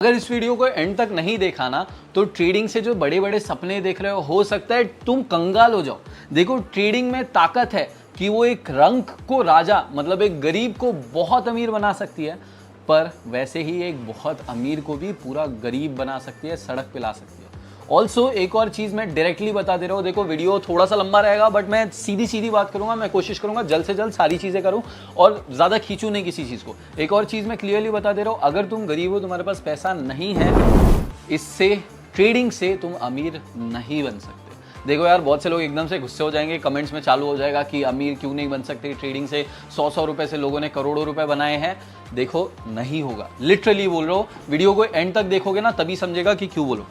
अगर इस वीडियो को एंड तक नहीं देखा ना तो ट्रेडिंग से जो बड़े बड़े सपने देख रहे हो सकता है तुम कंगाल हो जाओ। देखो ट्रेडिंग में ताकत है कि वो एक रंक को राजा मतलब एक गरीब को बहुत अमीर बना सकती है, पर वैसे ही एक बहुत अमीर को भी पूरा गरीब बना सकती है, सड़क पे ला सकती है। ऑल्सो एक और चीज़ मैं डायरेक्टली बता दे रहा हूँ, देखो वीडियो थोड़ा सा लंबा रहेगा बट मैं सीधी सीधी बात करूंगा, मैं कोशिश करूंगा जल्द से जल्द सारी चीज़ें करूं और ज़्यादा खींचूं नहीं किसी चीज़ को। एक और चीज़ मैं क्लियरली बता दे रहा हूँ, अगर तुम गरीब हो, तुम्हारे पास पैसा नहीं है, इससे ट्रेडिंग से तुम अमीर नहीं बन सकते। देखो यार बहुत से लोग एकदम से गुस्से हो जाएंगे, कमेंट्स में चालू हो जाएगा कि अमीर क्यों नहीं बन सकते, ट्रेडिंग से 100 रुपए से लोगों ने करोड़ों रुपए बनाए हैं। देखो नहीं होगा, लिटरली बोल रहा हूँ, वीडियो को एंड तक देखोगे ना तभी समझेगा कि क्यों बोलो।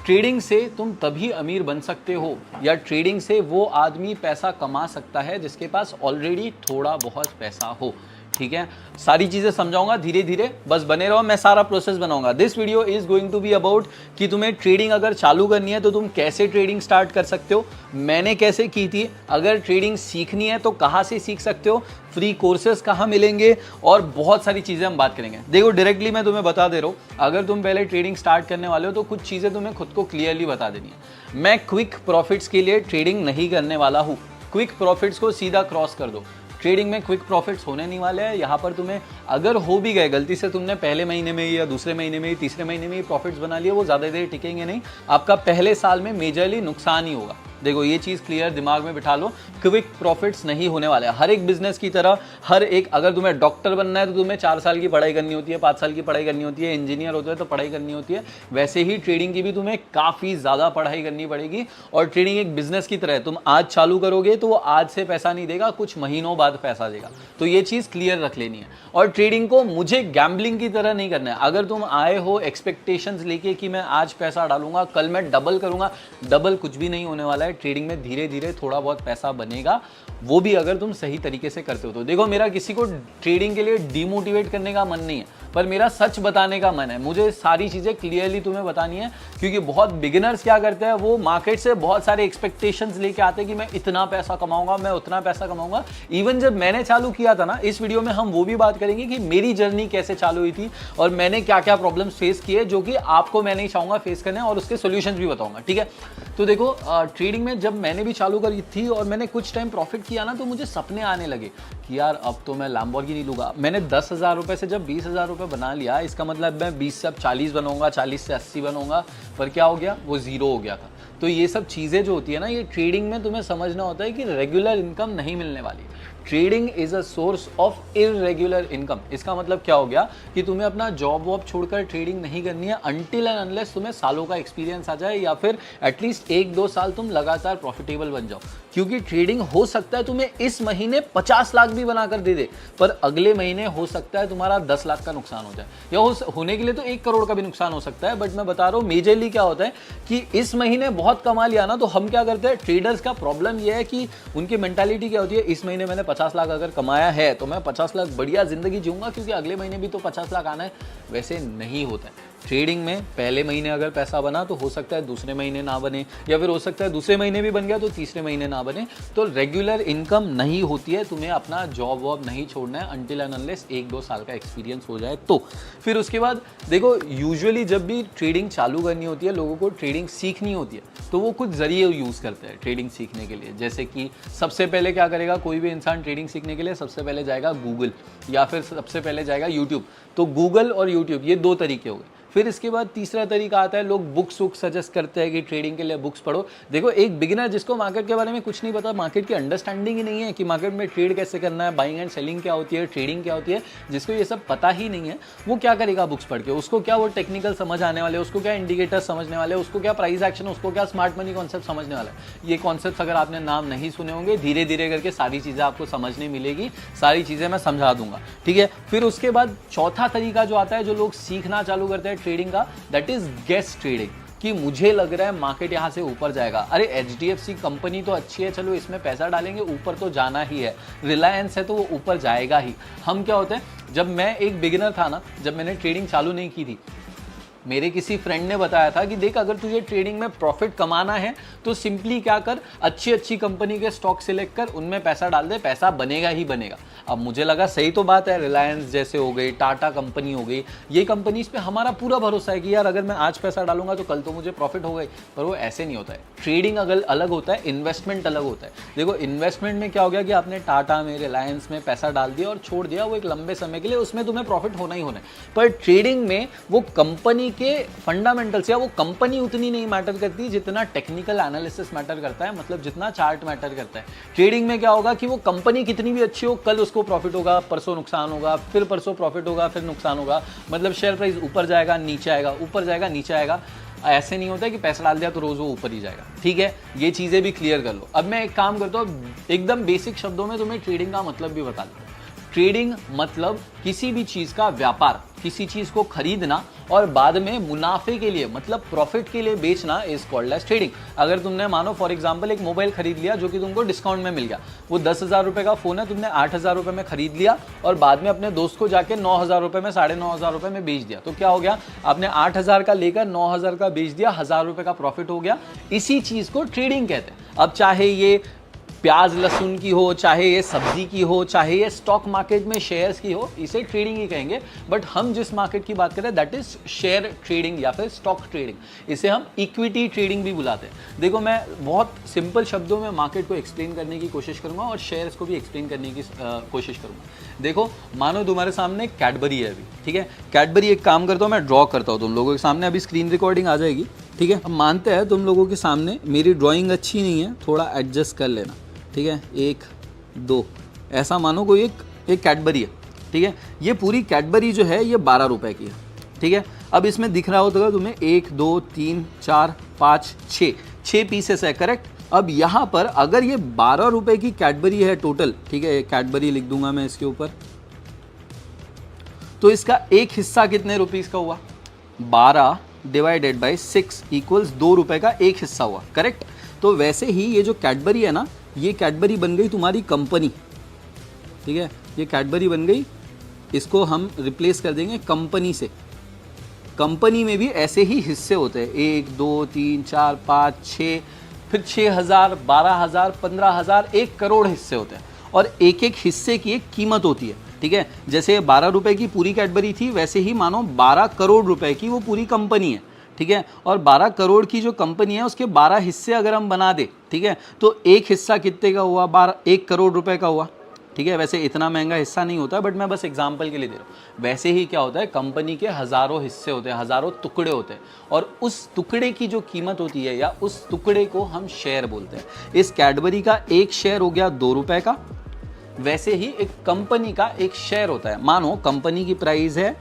ट्रेडिंग से तुम तभी अमीर बन सकते हो या ट्रेडिंग से वो आदमी पैसा कमा सकता है जिसके पास ऑलरेडी थोड़ा बहुत पैसा हो। ठीक है, सारी चीजें समझाऊंगा धीरे धीरे, बस बने रहो, मैं सारा प्रोसेस बनाऊंगा। This video is going to be about कि तुम्हें ट्रेडिंग अगर चालू करनी है तो तुम कैसे ट्रेडिंग स्टार्ट कर सकते हो, मैंने कैसे की थी, अगर ट्रेडिंग सीखनी है तो कहाँ से सीख सकते हो, फ्री कोर्सेज कहाँ मिलेंगे और बहुत सारी चीज़ें हम बात करेंगे। देखो डायरेक्टली मैं तुम्हें बता दे रहा हूँ, अगर तुम पहले ट्रेडिंग स्टार्ट करने वाले हो तो कुछ चीज़ें तुम्हें खुद को क्लियरली बता देनी है। मैं क्विक प्रॉफिट्स के लिए ट्रेडिंग नहीं करने वाला हूँ, क्विक प्रॉफिट्स को सीधा क्रॉस कर दो। ट्रेडिंग में क्विक प्रॉफिट्स होने नहीं वाले हैं। यहाँ पर तुम्हें अगर हो भी गए गलती से, तुमने पहले महीने में या दूसरे महीने में तीसरे महीने में प्रॉफिट्स बना लिए, वो ज़्यादा देर टिकेंगे नहीं, आपका पहले साल में मेजरली नुकसान ही होगा। देखो ये चीज़ क्लियर दिमाग में बिठा लो, क्विक प्रॉफिट्स नहीं होने वाले। हर एक बिजनेस की तरह हर एक, अगर तुम्हें डॉक्टर बनना है तो तुम्हें 4 साल की पढ़ाई करनी होती है, 5 साल की पढ़ाई करनी होती है, इंजीनियर होते हैं तो पढ़ाई करनी होती है, वैसे ही ट्रेडिंग की भी तुम्हें काफ़ी ज़्यादा पढ़ाई करनी पड़ेगी। और ट्रेडिंग एक बिजनेस की तरह है, तुम आज चालू करोगे तो वो आज से पैसा नहीं देगा, कुछ महीनों बाद पैसा देगा, तो ये चीज़ क्लियर रख लेनी है। और ट्रेडिंग को मुझे गैम्बलिंग की तरह नहीं करना है। अगर तुम आए हो एक्सपेक्टेशंस लेके कि मैं आज पैसा डालूंगा कल मैं डबल करूंगा, डबल कुछ भी नहीं होने वाला है। ट्रेडिंग में धीरे धीरे थोड़ा बहुत पैसा बनेगा, वो भी अगर तुम सही तरीके से करते हो तो। देखो मेरा किसी को ट्रेडिंग के लिए डिमोटिवेट करने का मन नहीं है, पर मेरा सच बताने का मन है। मुझे सारी चीज़ें क्लियरली तुम्हें बतानी है, क्योंकि बहुत बिगिनर्स क्या करते हैं, वो मार्केट से बहुत सारे एक्सपेक्टेशंस लेके आते हैं कि मैं इतना पैसा कमाऊंगा, मैं उतना पैसा कमाऊंगा। इवन जब मैंने चालू किया था ना, इस वीडियो में हम वो भी बात करेंगे कि मेरी जर्नी कैसे चालू हुई थी और मैंने क्या क्या प्रॉब्लम्स फेस किए, जो कि आपको मैं नहीं चाहूँगा फेस करने, और उसके सोल्यूशंस भी बताऊँगा। ठीक है, तो देखो ट्रेडिंग में जब मैंने भी चालू करी थी और मैंने कुछ टाइम प्रॉफिट किया ना, तो मुझे सपने आने लगे कि यार अब तो मैं लैम्बोर्गिनी लूँगा। मैंने 10,000 रुपये से जब 20,000 रुपये बना लिया, इसका मतलब मैं 20 से अब 40 बनूंगा, 40 से 80 बनूंगा, पर क्या हो गया, वो जीरो हो गया था। तो ये सब चीज़ें जो होती है ना, ये ट्रेडिंग में तुम्हें समझना होता है कि रेगुलर इनकम नहीं मिलने वाली। Trading is a source of irregular income. इसका मतलब क्या हो गया कि तुम्हें अपना जॉब वॉब छोड़कर ट्रेडिंग नहीं करनी है अनटिल एंड अनलेस तुम्हें सालों का एक्सपीरियंस आ जाए, या फिर एटलीस्ट 1-2 साल तुम लगातार प्रॉफिटेबल बन जाओ। क्योंकि ट्रेडिंग हो सकता है तुम्हें इस महीने 50 लाख भी बनाकर दे दे, पर अगले महीने हो सकता है तुम्हारा 10 लाख का नुकसान हो जाए, या होने के लिए तो 1 करोड़ का भी नुकसान हो सकता है। बट मैं बता रहा हूँ मेजरली क्या होता है कि इस महीने बहुत कमा लिया ना, तो हम क्या करते हैं, ट्रेडर्स का प्रॉब्लम यह है कि उनकी मेंटालिटी क्या होती है, इस महीने मैंने 50 लाख अगर कमाया है तो मैं 50 लाख बढ़िया जिंदगी जीऊंगा क्योंकि अगले महीने भी तो 50 लाख आना है। वैसे नहीं होता है। ट्रेडिंग में पहले महीने अगर पैसा बना तो हो सकता है दूसरे महीने ना बने, या फिर हो सकता है दूसरे महीने भी बन गया तो तीसरे महीने ना बने। तो रेगुलर इनकम नहीं होती है, तुम्हें अपना जॉब वॉब नहीं छोड़ना है अनटिल एंड अनलेस 1-2 साल का एक्सपीरियंस हो जाए तो। फिर उसके बाद देखो यूजुअली जब भी ट्रेडिंग चालू करनी होती है, लोगों को ट्रेडिंग सीखनी होती है, तो वो कुछ जरिए यूज़ करते हैं ट्रेडिंग सीखने के लिए। जैसे कि सबसे पहले क्या करेगा कोई भी इंसान ट्रेडिंग सीखने के लिए, सबसे पहले जाएगा गूगल, या फिर सबसे पहले जाएगा यूट्यूब। तो गूगल और यूट्यूब ये 2 तरीके हो गए। फिर इसके बाद तीसरा तरीका आता है, लोग बुक्स सजेस्ट करते हैं कि ट्रेडिंग के लिए बुक्स पढ़ो। देखो एक बिगिनर जिसको मार्केट के बारे में कुछ नहीं पता, मार्केट की अंडरस्टैंडिंग ही नहीं है कि मार्केट में ट्रेड कैसे करना है, बाइंग एंड सेलिंग क्या होती है, ट्रेडिंग क्या होती है, जिसको ये सब पता ही नहीं है, वो क्या करेगा बुक्स पढ़ के? उसको क्या वो टेक्निकल समझ आने वाले, उसको क्या इंडिकेटर समझने वाले, उसको क्या प्राइस एक्शन, उसको क्या स्मार्ट मनी कॉन्सेप्ट समझने वाला है। ये कॉन्सेप्ट अगर आपने नाम नहीं सुने होंगे, धीरे धीरे करके सारी चीज़ें आपको समझने मिलेगी, सारी चीज़ें मैं समझा दूंगा। ठीक है, फिर उसके बाद चौथा तरीका जो आता है, जो लोग सीखना चालू करते हैं ट्रेडिंग का, दैट इज गेस ट्रेडिंग। कि मुझे लग रहा है मार्केट यहाँ से ऊपर जाएगा, अरे HDFC कंपनी तो अच्छी है, चलो इसमें पैसा डालेंगे, ऊपर तो जाना ही है, रिलायंस है तो वो ऊपर जाएगा ही। हम क्या होते हैं, जब मैं एक बिगिनर था ना, जब मैंने ट्रेडिंग चालू नहीं की थी, मेरे किसी फ्रेंड ने बताया था कि देख अगर तुझे ट्रेडिंग में प्रॉफिट कमाना है तो सिंपली क्या कर, अच्छी अच्छी कंपनी के स्टॉक सिलेक्ट कर, उनमें पैसा डाल दे, पैसा बनेगा ही बनेगा। अब मुझे लगा सही तो बात है, रिलायंस जैसे हो गई, टाटा कंपनी हो गई, ये कंपनीज पे हमारा पूरा भरोसा है कि यार अगर मैं आज पैसा डालूंगा तो कल तो मुझे प्रॉफिट होगा ही। पर वो ऐसे नहीं होता है। ट्रेडिंग अगर अलग होता है, इन्वेस्टमेंट अलग होता है। देखो इन्वेस्टमेंट में क्या हो गया कि आपने टाटा में, रिलायंस में पैसा डाल दिया और छोड़ दिया, वो एक लंबे समय के लिए, उसमें तुम्हें प्रॉफिट होना ही होना है। पर ट्रेडिंग में वो कंपनी के फंडामेंटल्स या वो कंपनी उतनी नहीं मैटर करती जितना टेक्निकल एनालिसिस मैटर करता है, मतलब जितना चार्ट मैटर करता है। ट्रेडिंग में क्या होगा कि वो कंपनी कितनी भी अच्छी हो, कल उसको प्रॉफिट होगा, परसों नुकसान होगा, फिर परसों प्रॉफिट होगा, फिर नुकसान होगा। मतलब शेयर प्राइस ऊपर जाएगा, नीचे आएगा, ऊपर जाएगा, नीचे आएगा। ऐसे नहीं होता है कि पैसा डाल दिया तो रोज वो ऊपर ही जाएगा। ठीक है, ये चीजें भी क्लियर कर लो। अब मैं एक काम करता हूँ, एकदम बेसिक शब्दों में तुम्हें ट्रेडिंग का मतलब भी बता दूँ। ट्रेडिंग मतलब किसी भी चीज का व्यापार, किसी चीज को खरीदना और बाद में मुनाफे के लिए, मतलब प्रॉफिट के लिए बेचना, इज कॉल्ड एज ट्रेडिंग। अगर तुमने मानो फॉर एग्जांपल एक मोबाइल खरीद लिया जो कि तुमको डिस्काउंट में मिल गया, वो 10,000 रुपए का फोन है, तुमने 8,000 रुपए में खरीद लिया और बाद में अपने दोस्त को जाके 9,000 रुपए में, 9,500 रुपए में बेच दिया, तो क्या हो गया, आपने 8,000 का लेकर 9,000 का बेच दिया, 1,000 रुपए का प्रॉफिट हो गया। इसी चीज को ट्रेडिंग कहते हैं। अब चाहे ये प्याज लहसुन की हो, चाहे ये सब्जी की हो, चाहे ये स्टॉक मार्केट में शेयर्स की हो, इसे ट्रेडिंग ही कहेंगे। बट हम जिस मार्केट की बात कर रहे हैं दैट इज शेयर ट्रेडिंग या फिर स्टॉक ट्रेडिंग। इसे हम इक्विटी ट्रेडिंग भी बुलाते हैं। देखो मैं बहुत सिंपल शब्दों में मार्केट को एक्सप्लेन करने की कोशिश करूंगा और शेयर्स को भी एक्सप्लेन करने की कोशिश करूंगा। देखो मानो तुम्हारे सामने कैडबरी है अभी, ठीक है, कैडबरी, एक काम करता हूँ मैं ड्रॉ करता हूँ तुम लोगों के सामने, अभी स्क्रीन रिकॉर्डिंग आ जाएगी। ठीक है, अब मानते हैं तुम लोगों के सामने मेरी ड्राइंग अच्छी नहीं है, थोड़ा एडजस्ट कर लेना। ठीक है, 1 2 ऐसा मानो कोई एक कैडबरी है। ठीक है, ये पूरी कैडबरी जो है ये 12 रुपए की है। ठीक है, अब इसमें दिख रहा होगा तुम्हें 1 2 3 4 5 6 पीसेस है, करेक्ट। अब यहाँ पर अगर ये 12 रुपए की कैडबरी है टोटल, ठीक है, कैडबरी लिख दूंगा मैं इसके ऊपर, तो इसका एक हिस्सा कितने रुपीस का हुआ, 12 डिवाइडेड बाई 6 इक्वल्स 2 रुपए का एक हिस्सा हुआ, करेक्ट। तो वैसे ही ये जो कैडबरी है ना, ये कैडबरी बन गई तुम्हारी कंपनी। ठीक है, ये कैडबरी बन गई, इसको हम रिप्लेस कर देंगे कंपनी से। कंपनी में भी ऐसे ही हिस्से होते हैं, 1 2 3 4 5 6, फिर 6,000 12,000 15,000 1 करोड़ हिस्से होते हैं और एक एक हिस्से की एक कीमत होती है। ठीक है, जैसे 12 रुपए की पूरी कैडबरी थी, वैसे ही मानो 12 करोड़ रुपए की वो पूरी कंपनी है। ठीक है, और 12 करोड़ की जो कंपनी है उसके 12 हिस्से अगर हम बना दे, ठीक है, तो एक हिस्सा कितने का हुआ, 1 करोड़ रुपए का हुआ। ठीक है, वैसे इतना महंगा हिस्सा नहीं होता, बट मैं बस एग्जांपल के लिए दे रहा हूँ। वैसे ही क्या होता है, कंपनी के हज़ारों हिस्से होते हैं, हज़ारों टुकड़े होते हैं, और उस टुकड़े की जो कीमत होती है या उस टुकड़े को हम शेयर बोलते हैं। इस कैडबरी का एक शेयर हो गया 2 रुपए का। वैसे ही एक कंपनी का एक शेयर होता है, मानो कंपनी की प्राइस है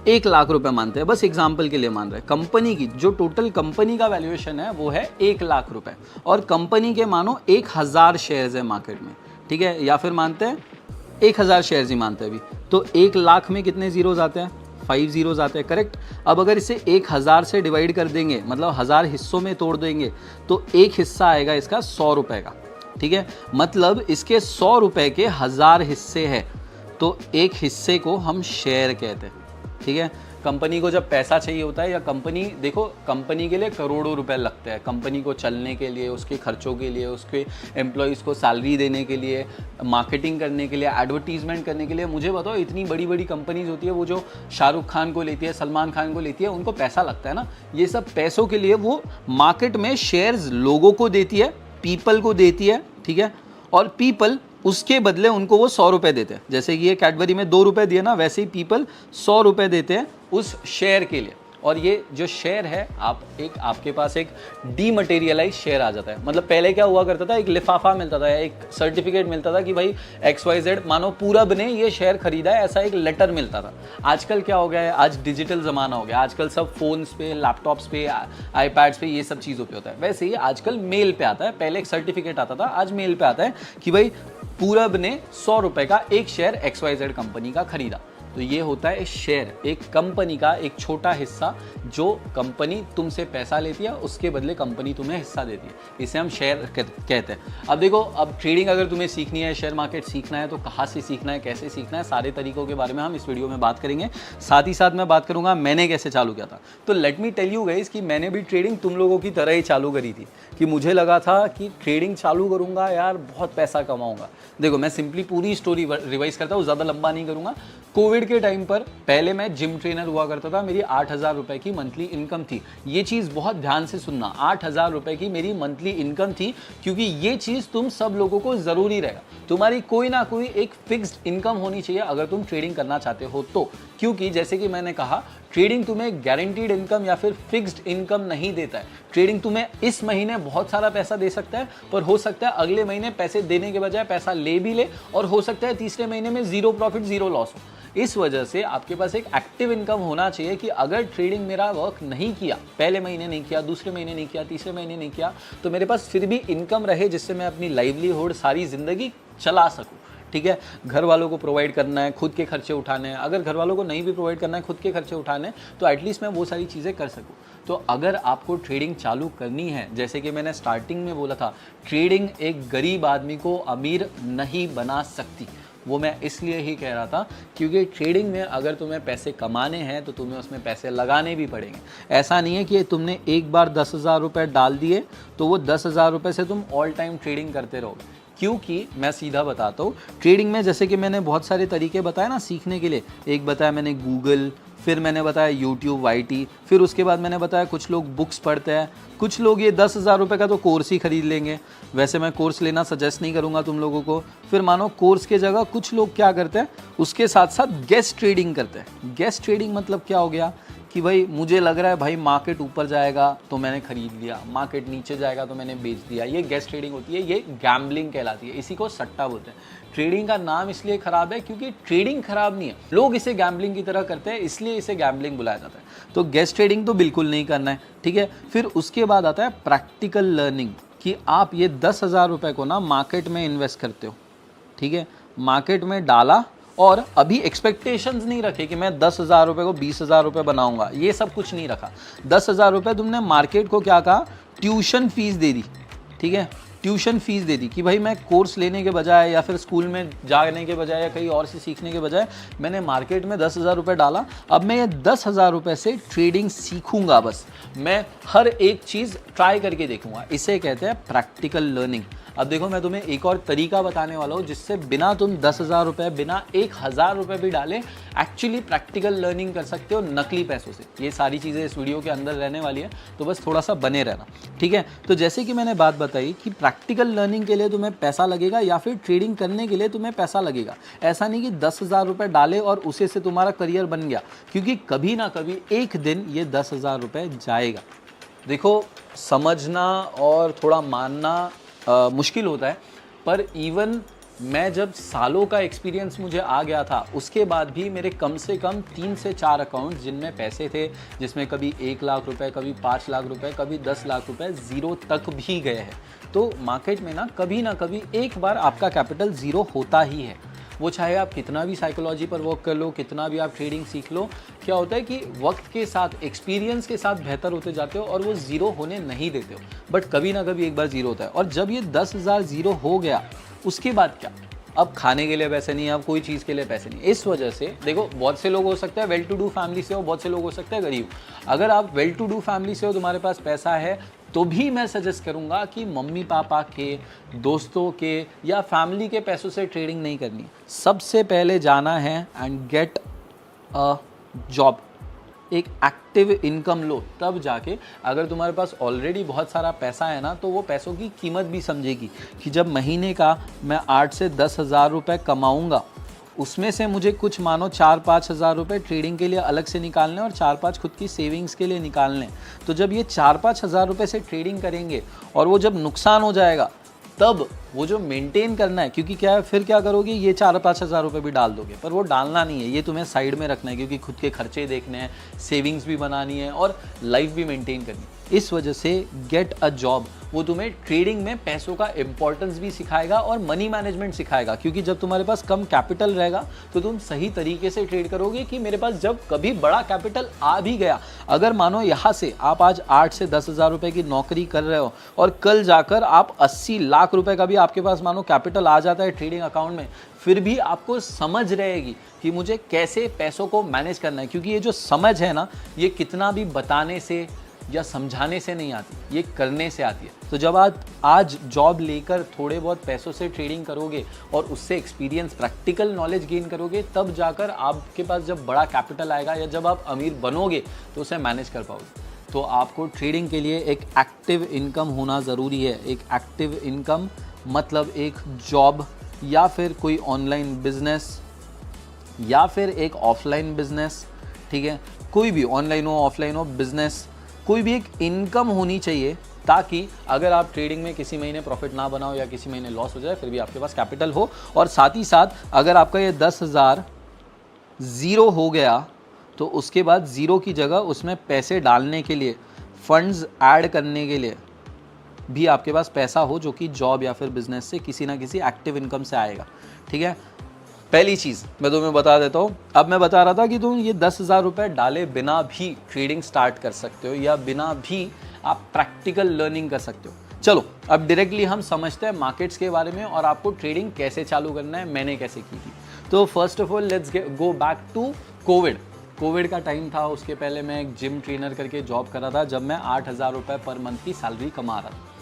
1 लाख रुपए मानते हैं, बस एग्जाम्पल के लिए मान रहे हैं, कंपनी की जो टोटल कंपनी का वैल्यूएशन है वो है 1 लाख रुपए, और कंपनी के मानो 1,000 शेयर्स है मार्केट में। ठीक है, या फिर मानते हैं 1,000 शेयर्स ही मानते हैं अभी, तो 1 लाख में कितने जीरोज आते हैं, 5 जीरोज आते हैं, करेक्ट। अब अगर इसे 1,000 से डिवाइड कर देंगे, मतलब 1,000 हिस्सों में तोड़ देंगे, तो एक हिस्सा आएगा इसका 100 रुपए का। ठीक है, मतलब इसके 100 रुपए के 1,000 हिस्से हैं, तो एक हिस्से को हम शेयर कहते हैं। ठीक है, कंपनी को जब पैसा चाहिए होता है, या कंपनी, देखो कंपनी के लिए करोड़ों रुपए लगते हैं, कंपनी को चलने के लिए, उसके खर्चों के लिए, उसके एम्प्लॉयज़ को सैलरी देने के लिए, मार्केटिंग करने के लिए, एडवर्टीजमेंट करने के लिए। मुझे बताओ, इतनी बड़ी बड़ी कंपनीज होती है, वो जो शाहरुख खान को लेती है, सलमान खान को लेती है, उनको पैसा लगता है ना, ये सब पैसों के लिए वो मार्केट में शेयर्स लोगों को देती है, पीपल को देती है। ठीक है, और पीपल उसके बदले उनको वो 100 रुपए देते हैं। जैसे कि ये कैडबरी में 2 रुपए दिए ना, वैसे ही पीपल 100 रुपए देते हैं उस शेयर के लिए। और ये जो शेयर है, आपके पास एक डीमटेरियलाइज शेयर आ जाता है। मतलब पहले क्या हुआ करता था, एक लिफाफा मिलता था, एक सर्टिफिकेट मिलता था कि भाई XYZ मानो पूरब ने ये शेयर खरीदा है, ऐसा एक लेटर मिलता था। आजकल क्या हो गया है, आज डिजिटल ज़माना हो गया, आजकल सब फोन्स पे, लैपटॉप्स पे, आईपैड्स पे, ये सब चीज़ों पे होता है। वैसे ही आजकल मेल पे आता है, पहले एक सर्टिफिकेट आता था, आज मेल पे आता है कि भाई पूरब ने 100 रुपए का एक शेयर XYZ कंपनी का खरीदा। तो ये होता है शेयर, एक कंपनी का एक छोटा हिस्सा जो कंपनी तुमसे पैसा लेती है, उसके बदले कंपनी तुम्हें हिस्सा देती है, इसे हम शेयर कहते हैं। अब देखो, अब ट्रेडिंग अगर तुम्हें सीखनी है, शेयर मार्केट सीखना है, तो कहाँ से सीखना है, कैसे सीखना है, सारे तरीकों के बारे में हम इस वीडियो में बात करेंगे। साथ ही साथ मैं बात करूंगा मैंने कैसे चालू किया था। तो let me tell you guys कि मैंने भी ट्रेडिंग तुम लोगों की तरह ही चालू करी थी, कि मुझे लगा था कि ट्रेडिंग चालू करूंगा यार, बहुत पैसा कमाऊंगा। देखो, मैं सिंपली पूरी स्टोरी रिवाइज करता हूँ, ज़्यादा लंबा नहीं करूंगा। कोविड के टाइम पर पहले मैं जिम ट्रेनर हुआ करता था, मेरी 8,000 रुपए की मंथली इनकम थी। ये चीज़ बहुत ध्यान से सुनना, 8,000 रुपए की मेरी मंथली इनकम थी, क्योंकि ये चीज़ तुम सब लोगों को ज़रूरी रहेगा। तुम्हारी कोई ना कोई एक फिक्स्ड इनकम होनी चाहिए अगर तुम ट्रेडिंग करना चाहते हो तो, क्योंकि जैसे कि मैंने कहा, ट्रेडिंग तुम्हें गारंटीड इनकम या फिर फिक्स्ड इनकम नहीं देता है। ट्रेडिंग तुम्हें इस महीने बहुत सारा पैसा दे सकता है, पर हो सकता है अगले महीने पैसे देने के बजाय पैसा ले भी ले, और हो सकता है तीसरे महीने में जीरो प्रॉफिट जीरो लॉस हो। इस वजह से आपके पास एक एक्टिव इनकम होना चाहिए कि अगर ट्रेडिंग मेरा वर्क नहीं किया, पहले महीने नहीं किया, दूसरे महीने नहीं किया, तीसरे महीने नहीं किया, तो मेरे पास फिर भी इनकम रहे जिससे मैं अपनी लाइवलीहुड सारी ज़िंदगी चला सकूँ। ठीक है, घर वालों को प्रोवाइड करना है, खुद के खर्चे उठाने हैं, अगर घर वालों को नहीं भी प्रोवाइड करना है, खुद के खर्चे उठाने हैं, तो एटलीस्ट मैं वो सारी चीज़ें कर सकूँ। तो अगर आपको ट्रेडिंग चालू करनी है, जैसे कि मैंने स्टार्टिंग में बोला था, ट्रेडिंग एक गरीब आदमी को अमीर नहीं बना सकती। वो मैं इसलिए ही कह रहा था क्योंकि ट्रेडिंग में अगर तुम्हें पैसे कमाने हैं तो तुम्हें उसमें पैसे लगाने भी पड़ेंगे। ऐसा नहीं है कि तुमने एक बार 10,000 रुपये डाल दिए तो वो 10,000 रुपये से तुम ऑल टाइम ट्रेडिंग करते रहोगे। क्योंकि मैं सीधा बताता हूँ, ट्रेडिंग में जैसे कि मैंने बहुत सारे तरीके बताए ना सीखने के लिए। एक बताया मैंने गूगल, फिर मैंने बताया यूट्यूब, वाईटी, फिर उसके बाद मैंने बताया कुछ लोग बुक्स पढ़ते हैं, कुछ लोग ये 10,000 रुपये का तो कोर्स ही खरीद लेंगे। वैसे मैं कोर्स लेना सजेस्ट नहीं करूँगा तुम लोगों को। फिर मानो कोर्स के जगह कुछ लोग क्या करते हैं, उसके साथ साथ गेस्ट ट्रेडिंग करते हैं। गेस्ट ट्रेडिंग मतलब क्या हो गया कि भाई मुझे लग रहा है भाई मार्केट ऊपर जाएगा तो मैंने खरीद लिया, मार्केट नीचे जाएगा तो मैंने बेच दिया। ये गेस्ट ट्रेडिंग होती है, ये गैम्बलिंग कहलाती है, इसी को सट्टा बोलते हैं। ट्रेडिंग का नाम इसलिए खराब है क्योंकि ट्रेडिंग खराब नहीं है, लोग इसे गैम्बलिंग की तरह करते हैं, इसलिए इसे गैम्बलिंग बुलाया जाता है। तो गेस्ट ट्रेडिंग तो बिल्कुल नहीं करना है, ठीक है। फिर उसके बाद आता है प्रैक्टिकल लर्निंग, कि आप ये 10,000 रुपये को ना मार्केट में इन्वेस्ट करते हो, ठीक है। मार्केट में डाला और अभी एक्सपेक्टेशंस नहीं रखे कि मैं 10,000 रुपये को 20,000 रुपये बनाऊंगा, ये सब कुछ नहीं रखा। 10,000 रुपये तुमने मार्केट को क्या कहा, ट्यूशन फीस दे दी, ठीक है। ट्यूशन फीस दे दी कि भाई मैं कोर्स लेने के बजाय या फिर स्कूल में जाने के बजाय या कहीं और से सीखने के बजाय मैंने मार्केट में 10,000 रुपये डाला, अब मैं ये 10,000 रुपये से ट्रेडिंग सीखूंगा। बस मैं हर एक चीज़ ट्राई करके देखूंगा, इसे कहते हैं प्रैक्टिकल लर्निंग। अब देखो, मैं तुम्हें एक और तरीका बताने वाला हूँ जिससे बिना तुम 10,000 रुपये, बिना 1,000 रुपये भी डाले एक्चुअली प्रैक्टिकल लर्निंग कर सकते हो नकली पैसों से। ये सारी चीज़ें इस वीडियो के अंदर रहने वाली है, तो बस थोड़ा सा बने रहना, ठीक है। तो जैसे कि मैंने बात बताई कि प्रैक्टिकल लर्निंग के लिए तुम्हें पैसा लगेगा या फिर ट्रेडिंग करने के लिए तुम्हें पैसा लगेगा। ऐसा नहीं कि 10,000 रुपये डाले और उसे से तुम्हारा करियर बन गया, क्योंकि कभी ना कभी एक दिन ये 10,000 रुपये जाएगा। देखो, समझना और थोड़ा मानना मुश्किल होता है, पर इवन मैं जब सालों का एक्सपीरियंस मुझे आ गया था, उसके बाद भी मेरे कम से कम 3 से 4 अकाउंट जिनमें पैसे थे, जिसमें कभी 1 लाख रुपए, कभी 5 लाख रुपए, कभी 10 लाख रुपए ज़ीरो तक भी गए हैं। तो मार्केट में ना कभी एक बार आपका कैपिटल ज़ीरो होता ही है। वो चाहे आप कितना भी साइकोलॉजी पर वर्क कर लो, कितना भी आप ट्रेडिंग सीख लो, क्या होता है कि वक्त के साथ, एक्सपीरियंस के साथ बेहतर होते जाते हो और वो ज़ीरो होने नहीं देते हो, बट कभी ना कभी एक बार ज़ीरो होता है। और जब ये 10,000 ज़ीरो हो गया, उसके बाद क्या, अब खाने के लिए पैसे नहीं, अब कोई चीज़ के लिए पैसे नहीं। इस वजह से देखो, बहुत से लोग हो सकते हैं वेल टू डू फैमिली से हो, बहुत से लोग हो सकते हैं गरीब। अगर आप वेल टू डू फैमिली से हो, तुम्हारे पास पैसा है, तो भी मैं सजेस्ट करूंगा कि मम्मी पापा के, दोस्तों के या फैमिली के पैसों से ट्रेडिंग नहीं करनी। सबसे पहले जाना है एंड गेट अ जॉब, एक एक्टिव इनकम लो, तब जाके अगर तुम्हारे पास ऑलरेडी बहुत सारा पैसा है ना, तो वो पैसों की कीमत भी समझेगी कि जब महीने का मैं 8 से 10,000 रुपये कमाऊँगा, उसमें से मुझे कुछ मानो 4-5 हज़ार रुपये ट्रेडिंग के लिए अलग से निकालने और 4-5 खुद की सेविंग्स के लिए निकालने। तो जब ये 4-5 हज़ार रुपये से ट्रेडिंग करेंगे और वो जब नुकसान हो जाएगा, तब वो जो मेंटेन करना है, क्योंकि क्या है, फिर क्या करोगे, ये 4-5 हज़ार रुपये भी डाल दोगे, पर वो डालना नहीं है, ये तुम्हें साइड में रखना है, क्योंकि खुद के खर्चे देखने हैं, सेविंग्स भी बनानी है और लाइफ भी मेंटेन करनी है। इस वजह से गेट अ जॉब, वो तुम्हें ट्रेडिंग में पैसों का इंपॉर्टेंस भी सिखाएगा और मनी मैनेजमेंट सिखाएगा, क्योंकि जब तुम्हारे पास कम कैपिटल रहेगा तो तुम सही तरीके से ट्रेड करोगे कि मेरे पास जब कभी बड़ा कैपिटल आ भी गया, अगर मानो यहाँ से आप आज 8 से 10 हज़ार रुपए की नौकरी कर रहे हो और कल जाकर आप 80 लाख रुपए का भी आपके पास मानो कैपिटल आ जाता है ट्रेडिंग अकाउंट में, फिर भी आपको समझ रहेगी कि मुझे कैसे पैसों को मैनेज करना है, क्योंकि ये जो समझ है ना, ये कितना भी बताने से या समझाने से नहीं आती, ये करने से आती है। तो जब आप आज जॉब लेकर थोड़े बहुत पैसों से ट्रेडिंग करोगे और उससे एक्सपीरियंस, प्रैक्टिकल नॉलेज गेन करोगे, तब जाकर आपके पास जब बड़ा कैपिटल आएगा या जब आप अमीर बनोगे तो उसे मैनेज कर पाओगे। तो आपको ट्रेडिंग के लिए एक एक्टिव इनकम होना ज़रूरी है। एक एक्टिव इनकम मतलब एक जॉब या फिर कोई ऑनलाइन बिजनेस या फिर एक ऑफलाइन बिजनेस, ठीक है, कोई भी ऑनलाइन हो ऑफलाइन हो बिजनेस, कोई भी एक इनकम होनी चाहिए, ताकि अगर आप ट्रेडिंग में किसी महीने प्रॉफिट ना बनाओ या किसी महीने लॉस हो जाए, फिर भी आपके पास कैपिटल हो। और साथ ही साथ अगर आपका ये 10,000 ज़ीरो हो गया तो उसके बाद ज़ीरो की जगह उसमें पैसे डालने के लिए, फंड्स ऐड करने के लिए भी आपके पास पैसा हो, जो कि जॉब या फिर बिजनेस से किसी ना किसी एक्टिव इनकम से आएगा। ठीक है, पहली चीज़ मैं तुम्हें बता देता हूँ। अब मैं बता रहा था कि तुम ये 10,000 रुपये डाले बिना भी ट्रेडिंग स्टार्ट कर सकते हो या बिना भी आप प्रैक्टिकल लर्निंग कर सकते हो। चलो अब डायरेक्टली हम समझते हैं मार्केट्स के बारे में और आपको ट्रेडिंग कैसे चालू करना है, मैंने कैसे की थी। तो first of all let's go back to covid का टाइम था। उसके पहले मैं एक जिम ट्रेनर करके जॉब कर रहा था, जब मैं 8,000 रुपये पर मंथ की सैलरी कमा रहा था।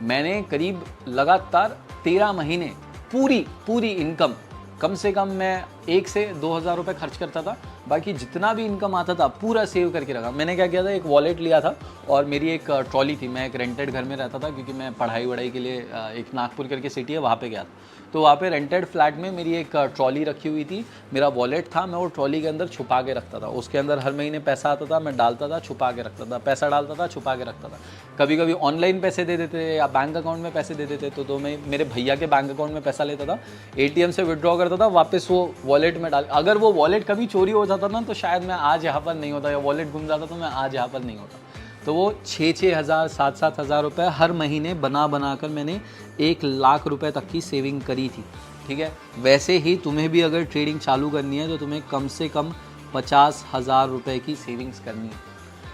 मैंने करीब लगातार 13 महीने पूरी इनकम, कम से कम मैं 1 से 2,000 रुपये खर्च करता था, बाकी जितना भी इनकम आता था पूरा सेव करके रखा। मैंने क्या किया था, एक वॉलेट लिया था और मेरी एक ट्रॉली थी। मैं एक रेंटेड घर में रहता था, क्योंकि मैं पढ़ाई वढ़ाई के लिए एक नागपुर करके सिटी है वहाँ पे गया था। तो वहाँ पे रेंटेड फ्लैट में मेरी एक ट्रॉली रखी हुई थी, मेरा वॉलेट था, मैं वो ट्रॉली के अंदर छुपा के रखता था। उसके अंदर हर महीने पैसा आता था, मैं डालता था, छुपा के रखता था, पैसा डालता था, छुपा के रखता था। कभी कभी ऑनलाइन पैसे दे देते या बैंक अकाउंट में पैसे दे देते तो मैं मेरे भैया के बैंक अकाउंट में पैसा लेता था, ATM से विड्रॉ करता था, वापस वो वॉलेट में डाल। अगर वो वॉलेट कभी चोरी हो जाता ना तो शायद मैं आज यहाँ पर नहीं होता, या वॉलेट गुम जाता तो मैं आज यहाँ पर नहीं होता। तो वो 6-6 हज़ार 7-7 हज़ार रुपये हर महीने बना कर मैंने 1 लाख रुपए तक की सेविंग करी थी। ठीक है, वैसे ही तुम्हें भी अगर ट्रेडिंग चालू करनी है तो तुम्हें कम से कम 50,000 रुपये की सेविंग्स करनी है।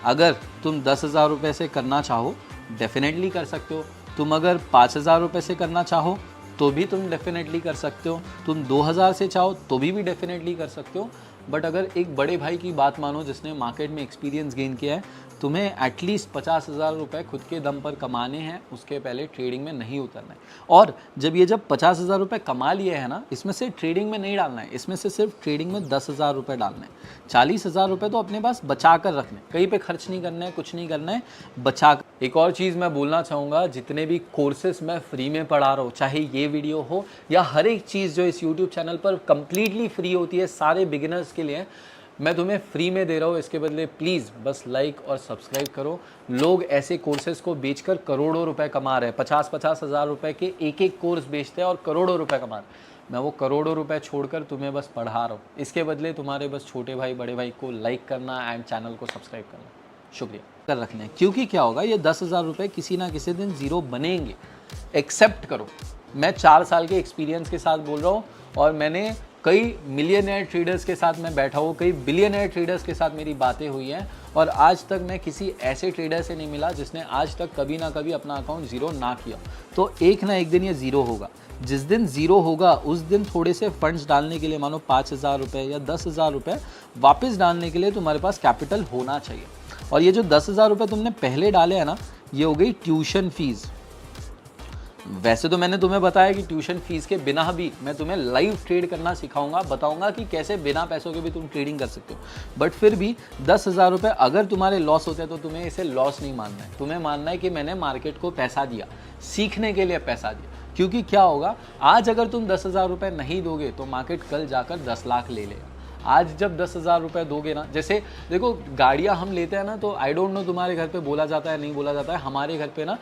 अगर तुम 10,000 रुपये से करना चाहो डेफिनेटली कर सकते हो। तुम अगर 5,000 रुपये से करना चाहो तो भी तुम डेफिनेटली कर सकते हो। तुम 2,000 से चाहो तो भी डेफिनेटली कर सकते हो। बट अगर एक बड़े भाई की बात मानो जिसने मार्केट में एक्सपीरियंस गेन किया है, तुम्हें एटलीस्ट 50,000 रुपये खुद के दम पर कमाने हैं, उसके पहले ट्रेडिंग में नहीं उतरना है। और जब 50,000 रुपये कमा लिए हैं ना, इसमें से ट्रेडिंग में नहीं डालना है, इसमें से सिर्फ ट्रेडिंग में 10,000 रुपये डालना है। 40,000 रुपये तो अपने पास बचा कर रखने, कहीं पे खर्च नहीं करना है, कुछ नहीं करना है, बचा कर। एक और चीज़ मैं बोलना चाहूँगा, जितने भी कोर्सेस मैं फ्री में पढ़ा रहा हूँ, चाहे ये वीडियो हो या हर एक चीज़ जो इस यूट्यूब चैनल पर कंप्लीटली फ्री होती है सारे बिगिनर्स के लिए, मैं तुम्हें फ्री में दे रहा हूँ। इसके बदले प्लीज़ बस लाइक और सब्सक्राइब करो। लोग ऐसे कोर्सेज़ को बेचकर करोड़ों रुपए कमा रहे हैं, 50-50 हज़ार रुपये के एक कोर्स बेचते हैं और करोड़ों रुपए कमा रहे हैं। मैं वो करोड़ों रुपए छोड़कर तुम्हें बस पढ़ा रहा हूँ। इसके बदले तुम्हारे बस छोटे भाई बड़े भाई को लाइक करना एंड चैनल को सब्सक्राइब करना। शुक्रिया कर रखने, क्योंकि क्या होगा, ये 10,000 रुपये किसी ना किसी दिन ज़ीरो बनेंगे। एक्सेप्ट करो, मैं 4 साल के एक्सपीरियंस के साथ बोल रहा हूँ और मैंने कई मिलियनेयर ट्रेडर्स के साथ मैं बैठा हूँ, कई बिलियनेयर ट्रेडर्स के साथ मेरी बातें हुई हैं और आज तक मैं किसी ऐसे ट्रेडर से नहीं मिला जिसने आज तक कभी ना कभी अपना अकाउंट ज़ीरो ना किया। तो एक ना एक दिन ये ज़ीरो होगा। जिस दिन ज़ीरो होगा उस दिन थोड़े से फंड्स डालने के लिए, मानो 5,000 रुपये या 10,000 रुपये वापस डालने के लिए तुम्हारे पास कैपिटल होना चाहिए। और ये जो 10,000 रुपये तुमने पहले डाले हैं ना, ये हो गई ट्यूशन फीस। वैसे तो मैंने तुम्हें बताया कि ट्यूशन फीस के बिना भी मैं तुम्हें लाइव ट्रेड करना सिखाऊंगा, बताऊंगा कि कैसे बिना पैसों के भी तुम ट्रेडिंग कर सकते हो। बट फिर भी 10,000 रुपये अगर तुम्हारे लॉस होते हैं तो तुम्हें इसे लॉस नहीं मानना है। तुम्हें मानना है कि मैंने मार्केट को पैसा दिया, सीखने के लिए पैसा दिया। क्योंकि क्या होगा, आज अगर तुम 10,000 रुपये नहीं दोगे तो मार्केट कल जाकर 10 लाख ले लेगा। आज जब 10,000 रुपये दोगे ना, जैसे देखो गाड़ियाँ हम लेते हैं ना, तो आई डोंट नो तुम्हारे घर पे बोला जाता है नहीं बोला जाता है, हमारे घर पे ना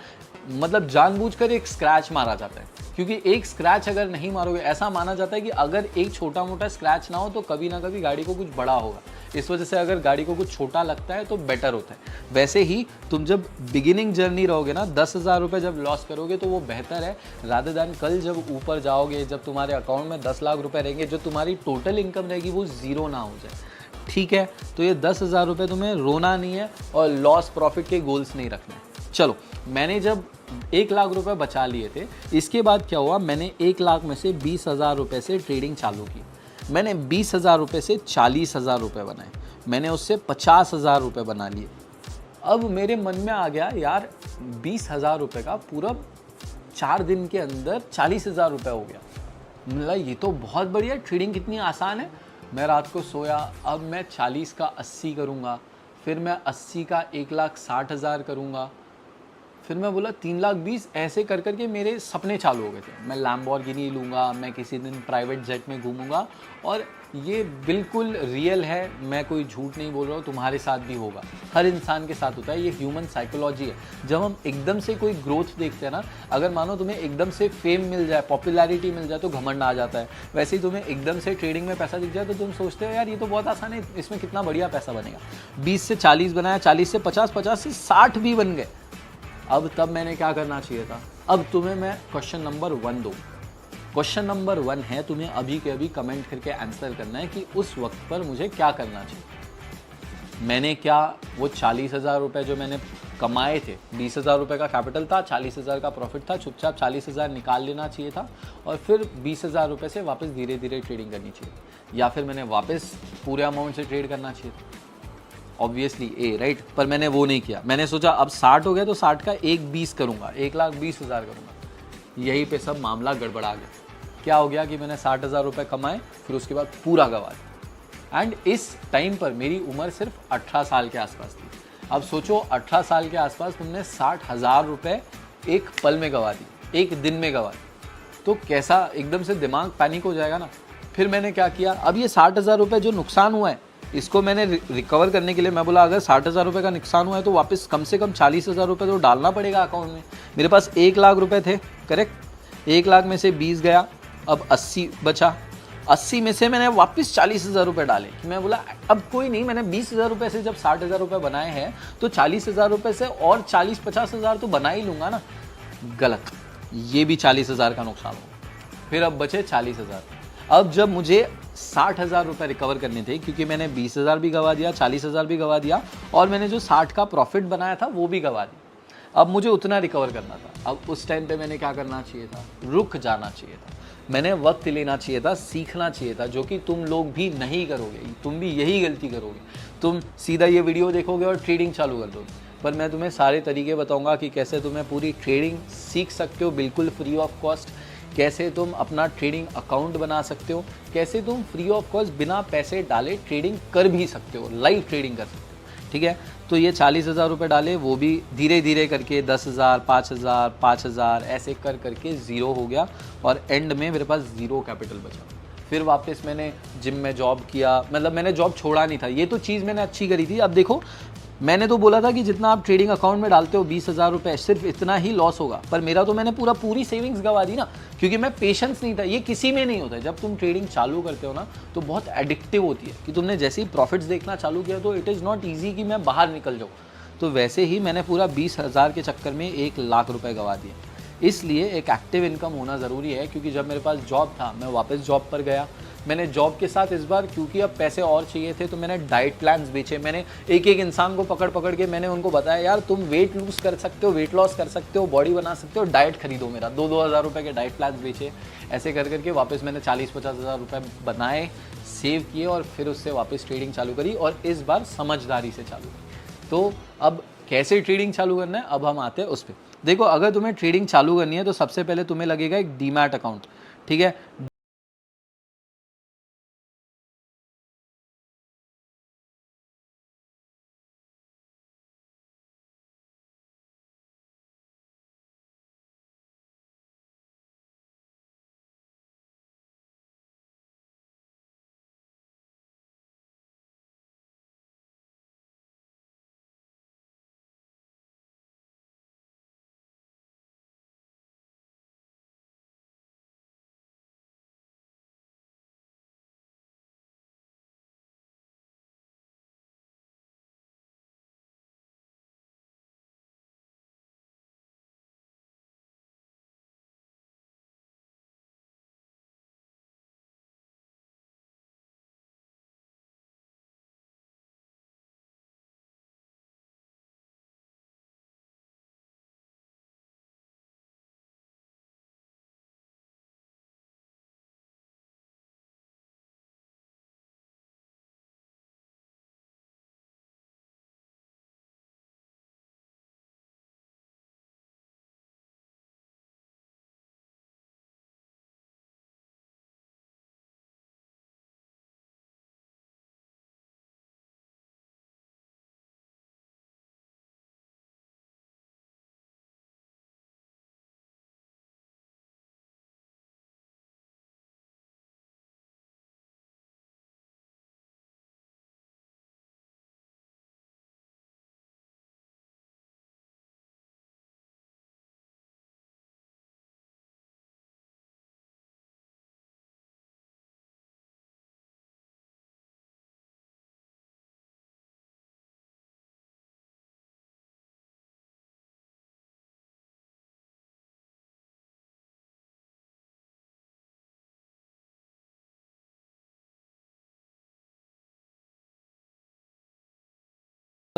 मतलब जानबूझकर एक स्क्रैच मारा जाता है, क्योंकि एक स्क्रैच अगर नहीं मारोगे, ऐसा माना जाता है कि अगर एक छोटा मोटा स्क्रैच ना हो तो कभी ना कभी गाड़ी को कुछ बड़ा होगा। इस वजह से अगर गाड़ी को कुछ छोटा लगता है तो बेटर होता है। वैसे ही तुम जब बिगिनिंग जर्नी रहोगे ना, 10,000 रुपये जब लॉस करोगे तो वो बेहतर है रादर दैन कल जब ऊपर जाओगे, जब तुम्हारे अकाउंट में 10 लाख रुपए रहेंगे, जो तुम्हारी टोटल इनकम रहेगी वो ज़ीरो ना हो जाए। ठीक है, तो ये 10,000 रुपये तुम्हें रोना नहीं है और लॉस प्रॉफिट के गोल्स नहीं रखना है। चलो, मैंने जब 1 लाख रुपए बचा लिए थे, इसके बाद क्या हुआ, मैंने 1 लाख में से 20,000 रुपये से ट्रेडिंग चालू की। मैंने 20,000 रुपये से 40,000 रुपये बनाए, मैंने उससे 50,000 रुपये बना लिए। अब मेरे मन में आ गया यार 20,000 रुपये का पूरा 4 दिन के अंदर 40,000 रुपये हो गया। मतलब ये तो बहुत बढ़िया, ट्रेडिंग कितनी आसान है। मैं रात को सोया, अब मैं 40 का 80 करूँगा, फिर मैं 80 का 1,60,000 करूँगा, फिर मैं बोला 3,20,000, ऐसे कर करके मेरे सपने चालू हो गए थे। मैं लैम्बोर्गिनी लूँगा, मैं किसी दिन प्राइवेट जेट में घूमूंगा, और ये बिल्कुल रियल है, मैं कोई झूठ नहीं बोल रहा हूँ, तुम्हारे साथ भी होगा, हर इंसान के साथ होता है। ये ह्यूमन साइकोलॉजी है। जब हम एकदम से कोई ग्रोथ देखते हैं ना, अगर मानो तुम्हें एकदम से फेम मिल जाए, पॉपुलैरिटी मिल जाए तो घमंड आ जाता है। वैसे ही तुम्हें एकदम से ट्रेडिंग में पैसा दिख जाए तो तुम सोचते हो यार ये तो बहुत आसान है, इसमें कितना बढ़िया पैसा बनेगा। 20 से 40 बनाया, 40 से 50, 50 से 60 भी बन गए। अब तब मैंने क्या करना चाहिए था। अब तुम्हें मैं क्वेश्चन नंबर 1 दूँ। क्वेश्चन नंबर 1 है, तुम्हें अभी के अभी कमेंट करके आंसर करना है कि उस वक्त पर मुझे क्या करना चाहिए। मैंने क्या वो 40,000 रुपये जो मैंने कमाए थे, 20,000 रुपये का कैपिटल था, 40,000 का प्रॉफिट था, चुपचाप 40,000 निकाल लेना चाहिए था और फिर 20,000 रुपये से वापस धीरे धीरे ट्रेडिंग करनी चाहिए, या फिर मैंने वापस पूरे अमाउंट से ट्रेड करना चाहिए था। ऑब्वियसली ए, राइट। पर मैंने वो नहीं किया। मैंने सोचा अब 60 हो गया तो 60 का 1,20 करूँगा, 1,20,000 करूँगा। यहीं पे सब मामला गड़बड़ा गया। क्या हो गया कि मैंने 60,000 रुपये कमाए, फिर उसके बाद पूरा गवा दिया। एंड इस टाइम पर मेरी उम्र सिर्फ 18 साल के आसपास थी। अब सोचो 18 साल के आसपास तुमने 60,000 रुपये एक पल में गवा दी, एक दिन में गवा दी, तो कैसा एकदम से दिमाग पैनिक हो जाएगा ना। फिर मैंने क्या किया, अब ये 60,000 रुपये जो नुकसान हुआ है, इसको मैंने रिकवर करने के लिए मैं बोला अगर 60,000 रुपये का नुकसान हुआ है तो वापस कम से कम 40,000 रुपये तो डालना पड़ेगा अकाउंट में। मेरे पास 1 लाख रुपए थे, करेक्ट। 1 लाख में से 20 गया, अब 80 बचा। 80 में से मैंने वापस 40,000 रुपये डाले कि मैं बोला अब कोई नहीं, मैंने 20,000 रुपये से जब 60,000 रुपये बनाए हैं तो 40,000 रुपये से और 40-50,000 तो बना ही लूँगा ना। गलत, ये भी 40,000 का नुकसान हो। फिर अब बचे 40,000। अब जब मुझे 60,000 रुपये रिकवर करने थे, क्योंकि मैंने 20,000 भी गवा दिया, 40,000 भी गवा दिया और मैंने जो 60 का प्रॉफिट बनाया था वो भी गवा दिया। अब मुझे उतना रिकवर करना था। अब उस टाइम पे मैंने क्या करना चाहिए था, रुक जाना चाहिए था। मैंने वक्त लेना चाहिए था, सीखना चाहिए था, जो कि तुम लोग भी नहीं करोगे। तुम भी यही गलती करोगे, तुम सीधा ये वीडियो देखोगे और ट्रेडिंग चालू कर दोगे। पर मैं तुम्हें सारे तरीके बताऊंगा कि कैसे तुम्हें पूरी ट्रेडिंग सीख सकते हो बिल्कुल फ्री ऑफ कॉस्ट, कैसे तुम अपना ट्रेडिंग अकाउंट बना सकते हो, कैसे तुम फ्री ऑफ कॉस्ट बिना पैसे डाले ट्रेडिंग कर भी सकते हो, लाइव ट्रेडिंग कर सकते हो। ठीक है, तो ये 40,000 रुपये डाले, वो भी धीरे धीरे करके 10,000, 5,000, 5,000 ऐसे कर करके ज़ीरो हो गया और एंड में मेरे पास ज़ीरो कैपिटल बचा। फिर वापस मैंने जिम में जॉब किया, मतलब मैंने जॉब छोड़ा नहीं था, ये तो चीज़ मैंने अच्छी करी थी। अब देखो, मैंने तो बोला था कि जितना आप ट्रेडिंग अकाउंट में डालते हो 20,000 रुपये, सिर्फ इतना ही लॉस होगा, पर मेरा तो मैंने पूरी सेविंग्स गवा दी ना, क्योंकि मैं पेशेंस नहीं था। ये किसी में नहीं होता है। जब तुम ट्रेडिंग चालू करते हो ना तो बहुत एडिक्टिव होती है कि तुमने जैसे ही प्रॉफिट्स देखना चालू किया तो इट इज़ नॉट ईजी कि मैं बाहर निकल जाऊँ। तो वैसे ही मैंने पूरा 20,000 के चक्कर में 1 लाख रुपये गवा दिए। इसलिए एक एक्टिव इनकम होना ज़रूरी है, क्योंकि जब मेरे पास जॉब था मैं वापस जॉब पर गया। मैंने जॉब के साथ इस बार, क्योंकि अब पैसे और चाहिए थे, तो मैंने डाइट प्लान्स बेचे। मैंने एक एक इंसान को पकड़ पकड़ के मैंने उनको बताया यार तुम वेट लूज़ कर सकते हो, वेट लॉस कर सकते हो, बॉडी बना सकते हो, डाइट खरीदो मेरा। 2-2 हज़ार रुपये के डाइट प्लान्स बेचे। ऐसे कर करके वापस मैंने 40-50 हज़ार रुपये बनाए, सेव किए और फिर उससे वापस ट्रेडिंग चालू करी, और इस बार समझदारी से चालू करी। तो अब कैसे ट्रेडिंग चालू करना है, अब हम आते हैं उस पर। देखो, अगर तुम्हें ट्रेडिंग चालू करनी है तो सबसे पहले तुम्हें लगेगा एक डीमैट अकाउंट। ठीक है।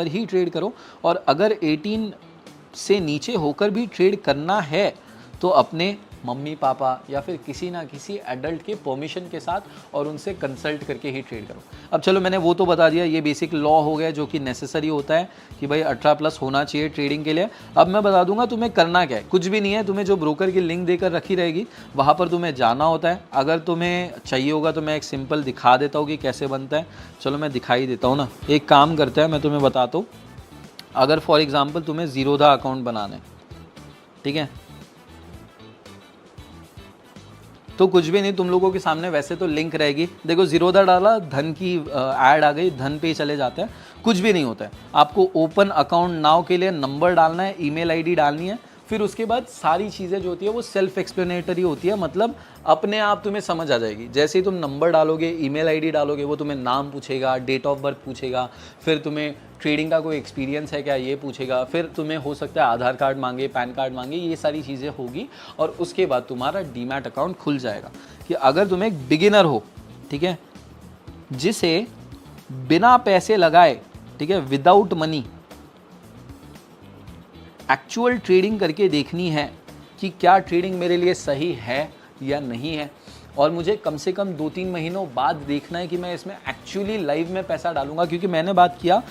पर ही ट्रेड करो। और अगर 18 से नीचे होकर भी ट्रेड करना है तो अपने मम्मी पापा या फिर किसी ना किसी एडल्ट के परमिशन के साथ और उनसे कंसल्ट करके ही ट्रेड करो। अब चलो मैंने वो तो बता दिया, ये बेसिक लॉ हो गया जो कि नेसेसरी होता है कि भाई 18+ होना चाहिए ट्रेडिंग के लिए। अब मैं बता दूंगा तुम्हें करना क्या है। कुछ भी नहीं है, तुम्हें जो ब्रोकर की लिंक देकर रखी रहेगी वहाँ पर तुम्हें जाना होता है। अगर तुम्हें चाहिए होगा तो मैं एक सिंपल दिखा देता हूँ कि कैसे बनता है। चलो मैं दिखाई देता हूँ ना। एक काम करता है, मैं तुम्हें बताता हूँ। अगर फॉर एग्जाम्पल तुम्हें ज़ीरोधा अकाउंट बनाना है, ठीक है, तो कुछ भी नहीं, तुम लोगों के सामने वैसे तो लिंक रहेगी। देखो ज़ीरोधा डाला, धन की ऐड आ गई, धन पे चले जाते हैं। कुछ भी नहीं होता है। आपको ओपन अकाउंट नाउ के लिए नंबर डालना है, ईमेल आईडी डालनी है, फिर उसके बाद सारी चीज़ें जो होती है वो सेल्फ एक्सप्लेनेटरी होती है, मतलब अपने आप तुम्हें समझ आ जाएगी। जैसे ही तुम नंबर डालोगे, ईमेल आईडी डालोगे, वो तुम्हें नाम पूछेगा, डेट ऑफ बर्थ पूछेगा, फिर तुम्हें ट्रेडिंग का कोई एक्सपीरियंस है क्या ये पूछेगा, फिर तुम्हें हो सकता है आधार कार्ड मांगे, पैन कार्ड मांगे, ये सारी चीज़ें होगी। और उसके बाद तुम्हारा डीमैट अकाउंट खुल जाएगा। कि अगर तुम एक बिगिनर हो, ठीक है, जिसे बिना पैसे लगाए, ठीक है, विदाउट मनी एक्चुअल ट्रेडिंग करके देखनी है कि क्या ट्रेडिंग मेरे लिए सही है या नहीं है, और मुझे कम से कम 2-3 महीनों बाद देखना है कि मैं इसमें एक्चुअली लाइव में पैसा डालूंगा। क्योंकि मैंने बात किया,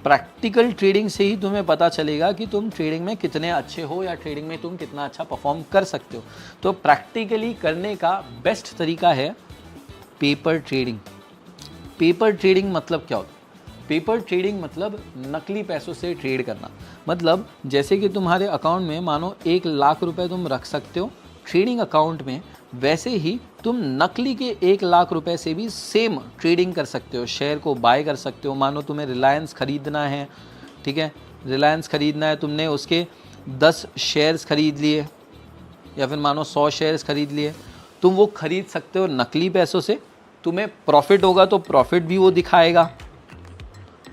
प्रैक्टिकल ट्रेडिंग से ही तुम्हें पता चलेगा कि तुम ट्रेडिंग में कितने अच्छे हो या ट्रेडिंग में तुम कितना अच्छा परफॉर्म कर सकते हो। तो प्रैक्टिकली करने का बेस्ट तरीका है पेपर ट्रेडिंग। पेपर ट्रेडिंग मतलब क्या होता है? पेपर ट्रेडिंग मतलब नकली पैसों से ट्रेड करना। मतलब जैसे कि तुम्हारे अकाउंट में मानो 1 लाख रुपए तुम रख सकते हो ट्रेडिंग अकाउंट में, वैसे ही तुम नकली के 1 लाख रुपए से भी सेम ट्रेडिंग कर सकते हो, शेयर को बाय कर सकते हो। मानो तुम्हें रिलायंस खरीदना है, ठीक है, रिलायंस खरीदना है, तुमने उसके 10 शेयर्स खरीद लिए या फिर मानो 100 शेयर्स खरीद लिए, तुम वो खरीद सकते हो नकली पैसों से। तुम्हें प्रॉफिट होगा तो प्रॉफिट भी वो दिखाएगा,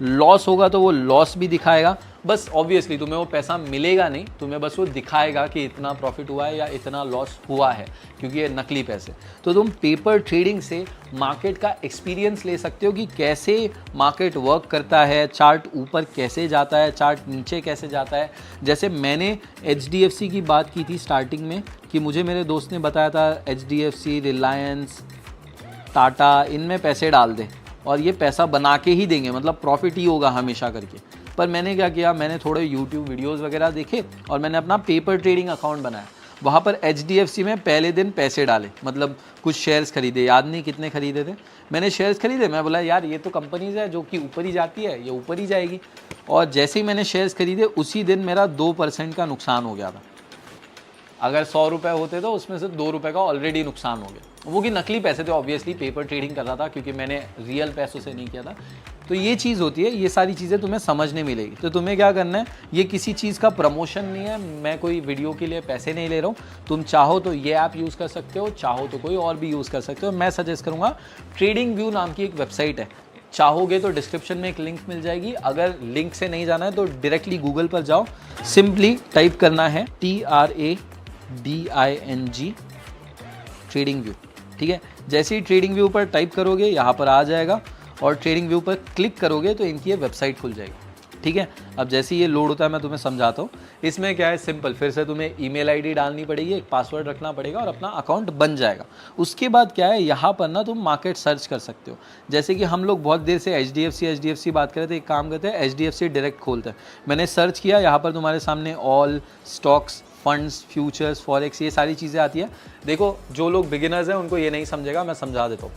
लॉस होगा तो वो लॉस भी दिखाएगा। बस ऑब्वियसली तुम्हें वो पैसा मिलेगा नहीं, तुम्हें बस वो दिखाएगा कि इतना प्रॉफिट हुआ है या इतना लॉस हुआ है, क्योंकि ये नकली पैसे। तो तुम पेपर ट्रेडिंग से मार्केट का एक्सपीरियंस ले सकते हो कि कैसे मार्केट वर्क करता है, चार्ट ऊपर कैसे जाता है, चार्ट नीचे कैसे जाता है। जैसे मैंने HDFC की बात की थी स्टार्टिंग में कि मुझे मेरे दोस्त ने बताया था HDFC, रिलायंस, टाटा, इनमें पैसे डाल दे और ये पैसा बना के ही देंगे, मतलब प्रॉफिट ही होगा हमेशा करके। पर मैंने क्या किया, मैंने थोड़े YouTube वीडियोस वगैरह देखे और मैंने अपना पेपर ट्रेडिंग अकाउंट बनाया। वहाँ पर HDFC में पहले दिन पैसे डाले, मतलब कुछ शेयर्स खरीदे, याद नहीं कितने खरीदे थे, मैंने शेयर्स खरीदे। मैं बोला यार ये तो कंपनीज है जो कि ऊपर ही जाती है, ये ऊपर ही जाएगी। और जैसे ही मैंने शेयर्स खरीदे उसी दिन मेरा 2% का नुकसान हो गया था। अगर 100 रुपये होते तो उसमें से 2 रुपये का ऑलरेडी नुकसान हो गया। वो कि नकली पैसे थे, ऑब्वियसली पेपर ट्रेडिंग कर रहा था क्योंकि मैंने रियल पैसों से नहीं किया था। तो ये चीज़ होती है, ये सारी चीज़ें तुम्हें समझने मिलेगी। तो तुम्हें क्या करना है, ये किसी चीज़ का प्रमोशन नहीं है, मैं कोई वीडियो के लिए पैसे नहीं ले रहा हूँ। तुम चाहो तो ये ऐप यूज़ कर सकते हो, चाहो तो कोई और भी यूज़ कर सकते हो। मैं सजेस्ट करूँगा, ट्रेडिंग व्यू नाम की एक वेबसाइट है, चाहोगे तो डिस्क्रिप्शन में एक लिंक मिल जाएगी। अगर लिंक से नहीं जाना है तो डायरेक्टली गूगल पर जाओ, सिंपली टाइप करना है TRADING ट्रेडिंग व्यू, ठीक है। जैसे ही ट्रेडिंग व्यू पर टाइप करोगे यहाँ पर आ जाएगा और ट्रेडिंग व्यू पर क्लिक करोगे तो इनकी ये वेबसाइट खुल जाएगी, ठीक है। अब जैसे ये लोड होता है मैं तुम्हें समझाता हूँ। इसमें क्या है, सिंपल, फिर से तुम्हें ईमेल आईडी डालनी पड़ेगी, एक पासवर्ड रखना पड़ेगा और अपना अकाउंट बन जाएगा। उसके बाद क्या है, यहाँ पर ना तुम मार्केट सर्च कर सकते हो। जैसे कि हम लोग बहुत देर से HDFC बात कर रहे थे, एक काम करते हैं HDFC डायरेक्ट खोलते हैं। मैंने सर्च किया, यहाँ पर तुम्हारे सामने all stocks, funds, futures, forex, ये सारी चीज़ें आती है। देखो जो लोग बिगिनर्स हैं उनको ये नहीं समझेगा, मैं समझा देता हूँ।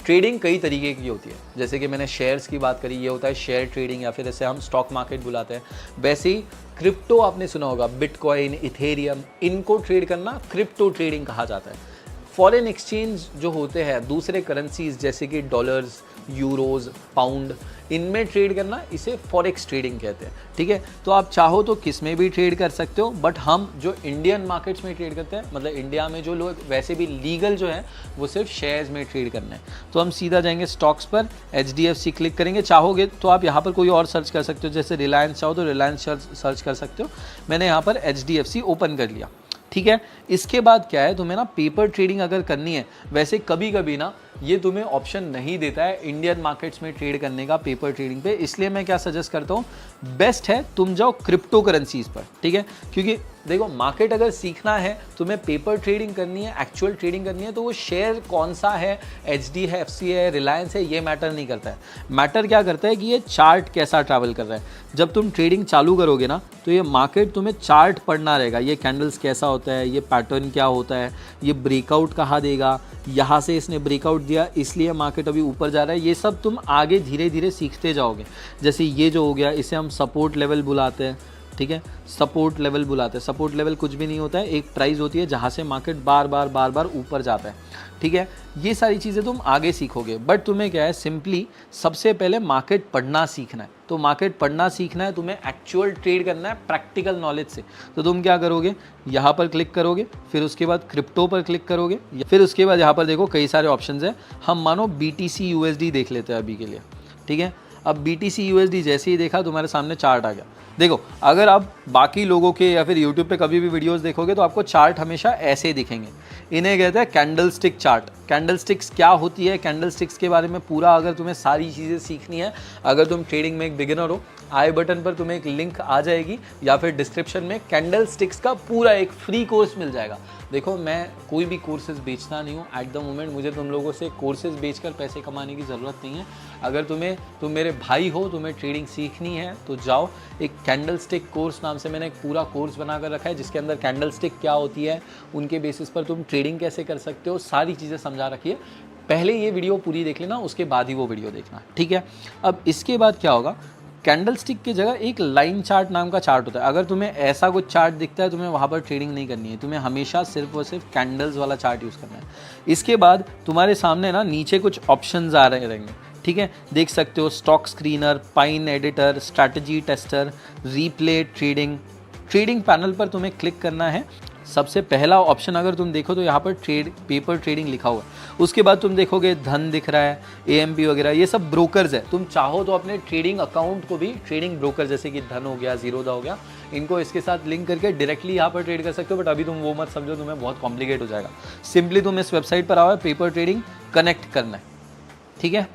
ट्रेडिंग कई तरीके की होती है, जैसे कि मैंने शेयर्स की बात करी, ये होता है शेयर ट्रेडिंग या फिर इसे हम स्टॉक मार्केट बुलाते हैं। वैसे ही क्रिप्टो आपने सुना होगा, बिटकॉइन, इथेरियम, इनको ट्रेड करना क्रिप्टो ट्रेडिंग कहा जाता है। फॉरेन एक्सचेंज जो होते हैं, दूसरे करेंसीज जैसे कि डॉलर्स, यूरोज, पाउंड, इनमें ट्रेड करना, इसे फॉरेक्स ट्रेडिंग कहते हैं, ठीक है। तो आप चाहो तो किस में भी ट्रेड कर सकते हो, बट हम जो इंडियन मार्केट्स में ट्रेड करते हैं, मतलब इंडिया में जो लोग वैसे भी लीगल जो है वो सिर्फ शेयर्स में ट्रेड करना है। तो हम सीधा जाएंगे स्टॉक्स पर, HDFC क्लिक करेंगे। चाहोगे तो आप यहाँ पर कोई और सर्च कर सकते हो, जैसे रिलायंस चाहो तो रिलायंस सर्च कर सकते हो। मैंने यहाँ पर HDFC ओपन कर लिया, ठीक है। इसके बाद क्या है, तुम्हें ना पेपर ट्रेडिंग अगर करनी है, वैसे कभी कभी ना ये तुम्हें ऑप्शन नहीं देता है इंडियन मार्केट्स में ट्रेड करने का पेपर ट्रेडिंग पे। इसलिए मैं क्या सजेस्ट करता हूँ, बेस्ट है तुम जाओ क्रिप्टो करेंसीज पर, ठीक है। क्योंकि देखो मार्केट अगर सीखना है, तुम्हें पेपर ट्रेडिंग करनी है, एक्चुअल ट्रेडिंग करनी है, तो वो शेयर कौन सा है, HDFC है, रिलायंस है, ये मैटर नहीं करता है। मैटर क्या करता है कि ये चार्ट कैसा ट्रैवल कर रहा है। जब तुम ट्रेडिंग चालू करोगे ना, तो ये मार्केट तुम्हें चार्ट पढ़ना रहेगा, ये कैंडल्स कैसा होता है, ये पैटर्न क्या होता है, ये ब्रेकआउट कहाँ देगा, यहाँ से इसने ब्रेकआउट दिया इसलिए मार्केट अभी ऊपर जा रहा है। ये सब तुम आगे धीरे धीरे सीखते जाओगे। जैसे ये जो हो गया, इसे हम सपोर्ट लेवल बुलाते हैं, ठीक है। सपोर्ट लेवल बुलाते हैं। सपोर्ट लेवल कुछ भी नहीं होता है, एक प्राइस होती है जहाँ से मार्केट बार बार ऊपर जाता है, ठीक है। ये सारी चीज़ें तुम आगे सीखोगे, बट तुम्हें क्या है, सिंपली सबसे पहले मार्केट पढ़ना सीखना है। तो मार्केट पढ़ना सीखना है, तुम्हें एक्चुअल ट्रेड करना है प्रैक्टिकल नॉलेज से। तो तुम क्या करोगे, यहाँ पर क्लिक करोगे, फिर उसके बाद क्रिप्टो पर क्लिक करोगे, फिर उसके बाद यहाँ पर देखो कई सारे ऑप्शंस हैं। हम मानो BTC USD देख लेते हैं अभी के लिए, ठीक है। अब BTC USD जैसे ही देखा, तुम्हारे सामने चार्ट आ गया। देखो अगर आप बाकी लोगों के या फिर यूट्यूब पे कभी भी वीडियोस देखोगे तो आपको चार्ट हमेशा ऐसे दिखेंगे। इन्हें कहते हैं candle stick chart. Candle sticks क्या होती है, कैंडल स्टिक्स के बारे में पूरा अगर तुम्हें सारी चीज़ें सीखनी है, अगर तुम ट्रेडिंग में एक बिगिनर हो, आई बटन पर तुम्हें एक लिंक आ जाएगी या फिर डिस्क्रिप्शन में कैंडल स्टिक्स का पूरा एक फ्री कोर्स मिल जाएगा। देखो मैं कोई भी कोर्सेज बेचता नहीं हूँ एट द मोमेंट, मुझे तुम लोगों से कोर्सेज बेचकर पैसे कमाने की ज़रूरत नहीं है। अगर तुम मेरे भाई हो, तुम्हें ट्रेडिंग सीखनी है तो जाओ, एक कैंडल स्टिक कोर्स नाम से मैंने एक पूरा कोर्स बना कर रखा है, जिसके अंदर कैंडल स्टिक क्या होती है, उनके बेसिस पर तुम ट्रेडिंग कैसे कर सकते हो, सारी चीज़ें समझा रखी है। पहले ये वीडियो पूरी देख लेना, उसके बाद ही वो वीडियो देखना, ठीक है। अब इसके बाद क्या होगा, कैंडल स्टिक की जगह एक लाइन चार्ट नाम का चार्ट होता है। अगर तुम्हें ऐसा कुछ चार्ट दिखता है, तुम्हें वहाँ पर ट्रेडिंग नहीं करनी है, तुम्हें हमेशा सिर्फ और सिर्फ कैंडल्स वाला चार्ट यूज़ करना है। इसके बाद तुम्हारे सामने ना नीचे कुछ ऑप्शंस आ रहे रहेंगे, ठीक है। देख सकते हो stock screener, pine editor, strategy tester, replay trading. Trading panel पर तुम्हें क्लिक करना है। सबसे पहला ऑप्शन अगर तुम देखो तो यहाँ पर पेपर ट्रेडिंग लिखा हुआ है। उसके बाद तुम देखोगे धन दिख रहा है, AMP वगैरह, ये सब ब्रोकर्स है। तुम चाहो तो अपने ट्रेडिंग अकाउंट को भी ट्रेडिंग ब्रोकर जैसे कि धन हो गया, जीरोधा हो गया, इनको इसके साथ लिंक करके डायरेक्टली यहाँ पर ट्रेड कर सकते हो। बट अभी तुम वो मत समझो, तुम्हें बहुत कॉम्प्लिकेट हो जाएगा। सिंपली तुम इस वेबसाइट पर आओ, है पेपर ट्रेडिंग कनेक्ट करना है, ठीक है।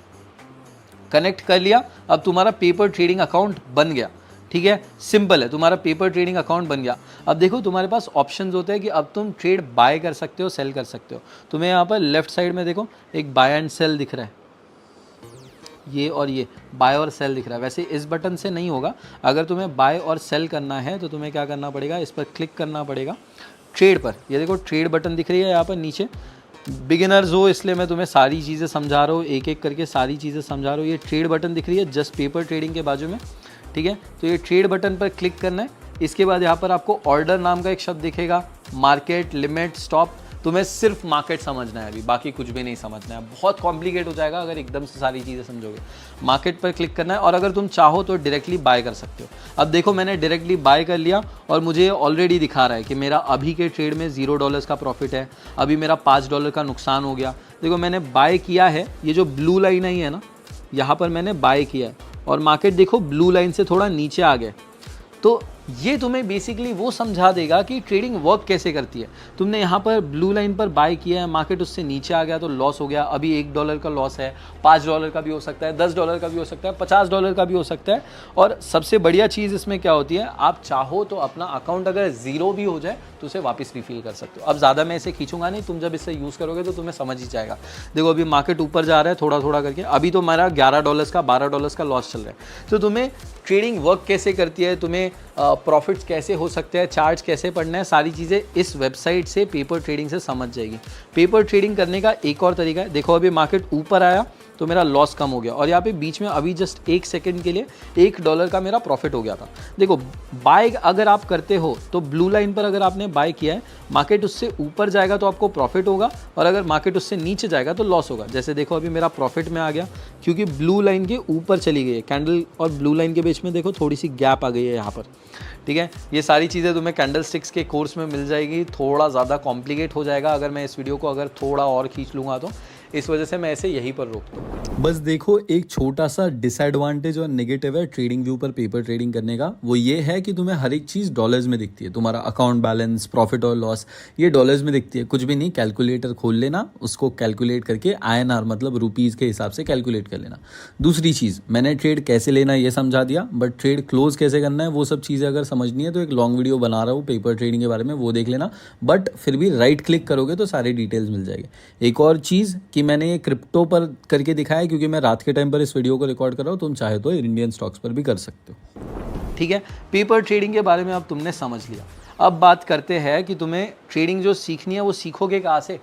कनेक्ट कर लिया, अब तुम्हारा पेपर ट्रेडिंग अकाउंट बन गया, ठीक है। सिंपल है, तुम्हारा पेपर ट्रेडिंग अकाउंट बन गया। अब देखो तुम्हारे पास ऑप्शंस होते हैं कि अब तुम ट्रेड बाय कर सकते हो, सेल कर सकते हो। तुम्हें यहाँ पर लेफ्ट साइड में देखो एक बाय एंड सेल दिख रहा है, ये और ये बाय और सेल दिख रहा है। वैसे इस बटन से नहीं होगा। अगर तुम्हें बाय और सेल करना है तो तुम्हें क्या करना पड़ेगा, इस पर क्लिक करना पड़ेगा, ट्रेड पर। ये देखो ट्रेड बटन दिख रही है यहाँ पर नीचे। बिगिनर्स हो इसलिए मैं तुम्हें सारी चीज़ें समझा रहा हूँ, एक एक करके सारी चीज़ें समझा रहा हूँ। ये ट्रेड बटन दिख रही है जस्ट पेपर ट्रेडिंग के बाजू में, ठीक है। तो ये ट्रेड बटन पर क्लिक करना है। इसके बाद यहाँ पर आपको ऑर्डर नाम का एक शब्द दिखेगा, मार्केट, लिमिट, स्टॉप। तुम्हें सिर्फ मार्केट समझना है अभी, बाकी कुछ भी नहीं समझना है। बहुत कॉम्प्लिकेट हो जाएगा अगर एकदम से सारी चीज़ें समझोगे। मार्केट पर क्लिक करना है और अगर तुम चाहो तो डायरेक्टली बाय कर सकते हो। अब देखो मैंने डायरेक्टली बाय कर लिया और मुझे ऑलरेडी दिखा रहा है कि मेरा अभी के ट्रेड में $0 का प्रॉफिट है, अभी मेरा $5 का नुकसान हो गया। देखो मैंने बाय किया है, ये जो ब्लू लाइन आई है ना, यहाँ पर मैंने बाय किया है और मार्केट देखो ब्लू लाइन से थोड़ा नीचे आ गया। तो ये तुम्हें बेसिकली वो समझा देगा कि ट्रेडिंग वर्क कैसे करती है। तुमने यहाँ पर ब्लू लाइन पर बाय किया है, मार्केट उससे नीचे आ गया तो लॉस हो गया। अभी $1 का लॉस है, $5 का भी हो सकता है, $10 का भी हो सकता है, $50 का भी हो सकता है। और सबसे बढ़िया चीज़ इसमें क्या होती है, आप चाहो तो अपना अकाउंट अगर ज़ीरो भी हो जाए तो उसे वापस रिफिल कर सकते हो। अब ज़्यादा मैं इसे खींचूंगा नहीं, तुम जब इसे यूज़ करोगे तो तुम्हें समझ ही जाएगा। देखो अभी मार्केट ऊपर जा रहा है थोड़ा थोड़ा करके, अभी तो मेरा $11 का $12 का लॉस चल रहा है। तो तुम्हें ट्रेडिंग वर्क कैसे करती है, तुम्हें प्रॉफिट्स कैसे हो सकते हैं, चार्ट्स कैसे पढ़ना है, सारी चीज़ें इस वेबसाइट से पेपर ट्रेडिंग से समझ जाएगी। पेपर ट्रेडिंग करने का एक और तरीका है, देखो अभी मार्केट ऊपर आया तो मेरा लॉस कम हो गया और यहाँ पे बीच में अभी जस्ट 1 सेकंड के लिए $1 का मेरा प्रॉफिट हो गया था। देखो बाय अगर आप करते हो तो ब्लू लाइन पर अगर आपने बाय किया है, मार्केट उससे ऊपर जाएगा तो आपको प्रॉफिट होगा और अगर मार्केट उससे नीचे जाएगा तो लॉस होगा। जैसे देखो अभी मेरा प्रॉफिट में आ गया क्योंकि ब्लू लाइन के ऊपर चली गई है कैंडल और ब्लू लाइन के बीच में देखो थोड़ी सी गैप आ गई है यहाँ पर, ठीक है। ये सारी चीज़ें तुम्हें कैंडल स्टिक्स के कोर्स में मिल जाएगी। थोड़ा ज़्यादा कॉम्प्लिकेट हो जाएगा अगर मैं इस वीडियो को अगर थोड़ा और खींच लूँगा तो। इस वजह से मैं इसे यहीं पर रोकता हूँ। बस देखो, एक छोटा सा डिसएडवांटेज और नेगेटिव है ट्रेडिंग व्यू पर पेपर ट्रेडिंग करने का। वो ये है कि तुम्हें हर एक चीज़ डॉलर्स में दिखती है। तुम्हारा अकाउंट बैलेंस, प्रॉफिट और लॉस, ये डॉलर्स में दिखती है। कुछ भी नहीं, कैलकुलेटर खोल लेना, उसको कैलकुलेट करके INR मतलब रुपीज़ के हिसाब से कैलकुलेट कर लेना। दूसरी चीज़, मैंने ट्रेड कैसे लेना ये समझा दिया, बट ट्रेड क्लोज कैसे करना है वो सब चीज़ें अगर समझनी है तो एक लॉन्ग वीडियो बना रहा हूँ पेपर ट्रेडिंग के बारे में, वो देख लेना। बट फिर भी राइट क्लिक करोगे तो सारी डिटेल्स मिल जाएगी। एक और चीज़ कि मैंने ये क्रिप्टो पर करके दिखाया है, क्योंकि मैं रात के टाइम पर इस वीडियो को रिकॉर्ड कर रहा हूँ। तुम चाहे तो इंडियन स्टॉक्स पर भी कर सकते हो। ठीक है, पेपर ट्रेडिंग के बारे में अब तुमने समझ लिया। अब बात करते हैं कि तुम्हें ट्रेडिंग जो सीखनी है वो सीखोगे कहाँ से,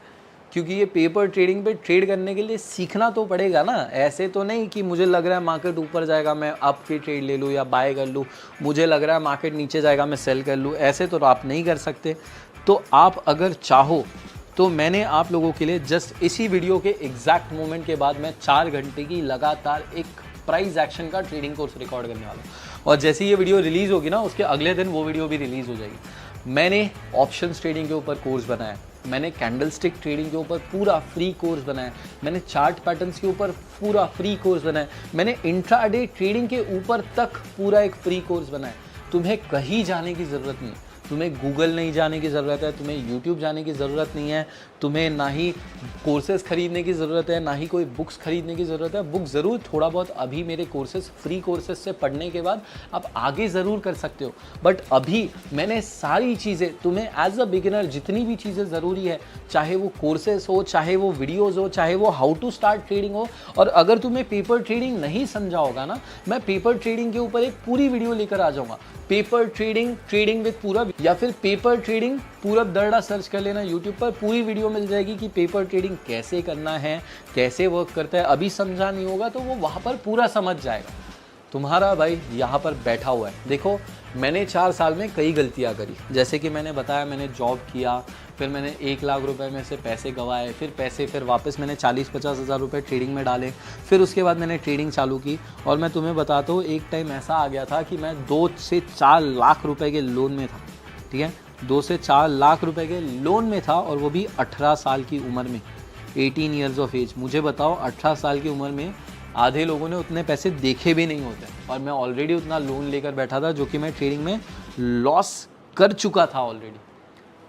क्योंकि ये पेपर ट्रेडिंग पे ट्रेड करने के लिए सीखना तो पड़ेगा ना। ऐसे तो नहीं कि मुझे लग रहा है मार्केट ऊपर जाएगा मैं अप की ट्रेड ले लूँ या बाय कर लूँ, मुझे लग रहा है मार्केट नीचे जाएगा मैं सेल कर लूँ, ऐसे तो आप नहीं कर सकते। तो आप अगर चाहो तो मैंने आप लोगों के लिए जस्ट इसी वीडियो के एग्जैक्ट मोमेंट के बाद मैं 4 घंटे की लगातार एक प्राइस एक्शन का ट्रेडिंग कोर्स रिकॉर्ड करने वाला हूँ। और जैसे ये वीडियो रिलीज़ होगी ना, उसके अगले दिन वो वीडियो भी रिलीज़ हो जाएगी। मैंने ऑप्शंस ट्रेडिंग के ऊपर कोर्स बनाया, मैंने कैंडलस्टिक ट्रेडिंग के ऊपर पूरा फ्री कोर्स बनाया, मैंने चार्ट पैटर्न्स के ऊपर पूरा फ्री कोर्स बनाया, मैंने इंट्राडे ट्रेडिंग के ऊपर तक पूरा एक फ्री कोर्स बनाया। तुम्हें कहीं जाने की ज़रूरत नहीं है, तुम्हें गूगल नहीं जाने की ज़रूरत है, तुम्हें यूट्यूब जाने की ज़रूरत नहीं है, तुम्हें ना ही कोर्सेज़ खरीदने की ज़रूरत है, ना ही कोई बुक्स खरीदने की ज़रूरत है। बुक ज़रूर थोड़ा बहुत अभी मेरे कोर्सेज़, फ्री कोर्सेज़ से पढ़ने के बाद आप आगे ज़रूर कर सकते हो, बट अभी मैंने सारी चीज़ें तुम्हें एज अ बिगिनर जितनी भी चीज़ें ज़रूरी है, चाहे वो कोर्सेज़ हो, चाहे वो वीडियोज़ हो, चाहे वो हाउ टू स्टार्ट ट्रेडिंग हो। और अगर तुम्हें पेपर ट्रेडिंग नहीं समझा होगा ना, मैं पेपर ट्रेडिंग के ऊपर एक पूरी वीडियो लेकर आ जाऊँगा। पेपर ट्रेडिंग, ट्रेडिंग विद पूरब, या फिर पेपर ट्रेडिंग पूरब दर्ड़ा सर्च कर लेना यूट्यूब पर, पूरी वीडियो मिल जाएगी कि पेपर ट्रेडिंग कैसे करना है, कैसे वर्क करता है। अभी समझा नहीं होगा तो वो वहाँ पर पूरा समझ जाएगा। तुम्हारा भाई यहाँ पर बैठा हुआ है। देखो, मैंने 4 साल में कई गलतियाँ करी, जैसे कि मैंने बताया मैंने जॉब किया, फिर मैंने 1 लाख रुपए में से पैसे गंवाए, फिर वापस मैंने 40-50 हज़ार रुपये ट्रेडिंग में डाले, फिर उसके बाद मैंने ट्रेडिंग चालू की। और मैं तुम्हें बताता हूँ, एक टाइम ऐसा आ गया था कि मैं 2 से 4 लाख रुपए के लोन में था। ठीक है, 2 से 4 लाख रुपए के लोन में था, और वो भी 18 साल की उम्र में, 18 ईयर्स ऑफ एज। मुझे बताओ, 18 साल की उम्र में आधे लोगों ने उतने पैसे देखे भी नहीं होते, और मैं ऑलरेडी उतना लोन लेकर बैठा था, जो कि मैं ट्रेडिंग में लॉस कर चुका था ऑलरेडी।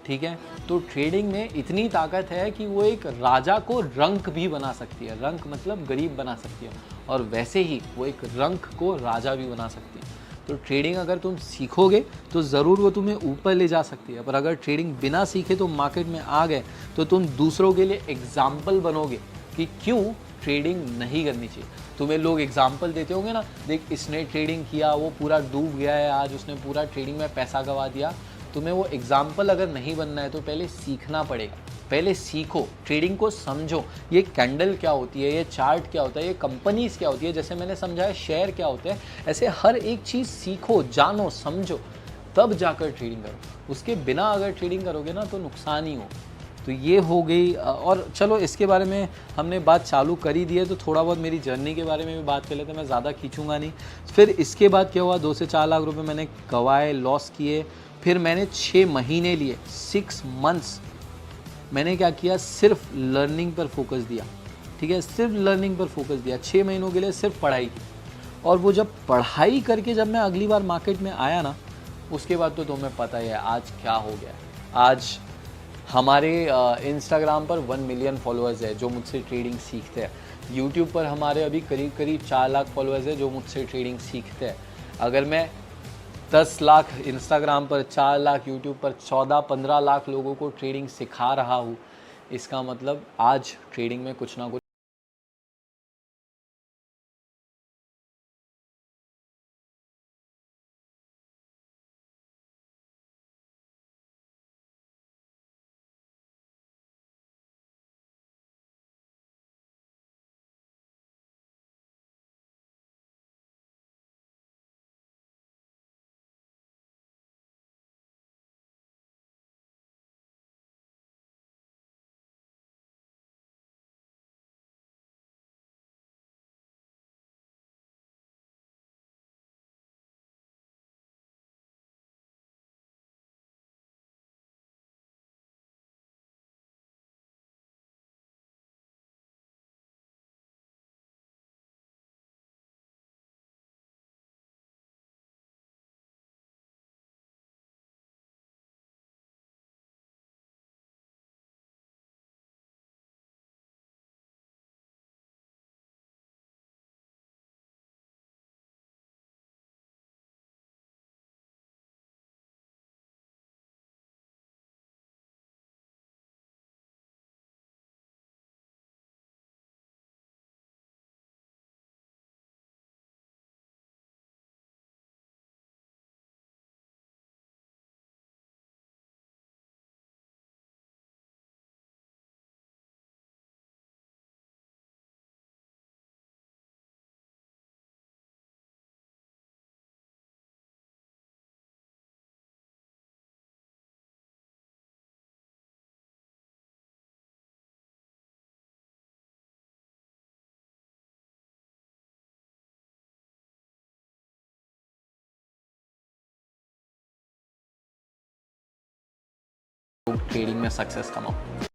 ठीक है, तो ट्रेडिंग में इतनी ताकत है कि वो एक राजा को रंक भी बना सकती है। रंक मतलब गरीब बना सकती है, और वैसे ही वो एक रंक को राजा भी बना सकती है। तो ट्रेडिंग अगर तुम सीखोगे तो ज़रूर वो तुम्हें ऊपर ले जा सकती है, पर अगर ट्रेडिंग बिना सीखे तो मार्केट में आ गए तो तुम दूसरों के लिए एग्जाम्पल बनोगे कि क्यों ट्रेडिंग नहीं करनी चाहिए। तुम्हें लोग एग्जाम्पल देते होंगे ना, देख इसने ट्रेडिंग किया, वो पूरा डूब गया है, आज उसने पूरा ट्रेडिंग में पैसा गंवा दिया। तुम्हें वो एग्जाम्पल अगर नहीं बनना है तो पहले सीखना पड़ेगा। पहले सीखो, ट्रेडिंग को समझो, ये कैंडल क्या होती है, ये चार्ट क्या होता है, ये कंपनीज क्या होती है, जैसे मैंने समझाया शेयर क्या होते हैं, ऐसे हर एक चीज़ सीखो, जानो, समझो, तब जाकर ट्रेडिंग करो। उसके बिना अगर ट्रेडिंग करोगे ना तो नुकसान ही हो। तो ये हो गई। और चलो, इसके बारे में हमने बात चालू कर ही दी है, तो थोड़ा बहुत मेरी जर्नी के बारे में भी बात कर लेते हैं, मैं ज़्यादा खींचूंगा नहीं। फिर इसके बाद क्या हुआ, 2 से 4 लाख रुपए मैंने गंवाए, लॉस किए। फिर मैंने 6 महीने लिए, 6 मंथ्स मैंने क्या किया, सिर्फ लर्निंग पर फोकस दिया। ठीक है, सिर्फ लर्निंग पर फोकस दिया, 6 महीनों के लिए सिर्फ पढ़ाई की। और वो जब पढ़ाई करके जब मैं अगली बार मार्केट में आया ना, उसके बाद तो तुम्हें पता ही है आज क्या हो गया है। आज हमारे इंस्टाग्राम पर 1 मिलियन फॉलोअर्स है जो मुझसे ट्रेडिंग सीखते हैं। यूट्यूब पर हमारे अभी करीब करीब 4 लाख फॉलोअर्स है जो मुझसे ट्रेडिंग सीखते हैं। अगर मैं 10 लाख इंस्टाग्राम पर, 4 लाख यूट्यूब पर, 14-15 लाख लोगों को ट्रेडिंग सिखा रहा हूँ, इसका मतलब आज ट्रेडिंग में कुछ ना कुछ ट्रेडिंग में सक्सेस कमाओ।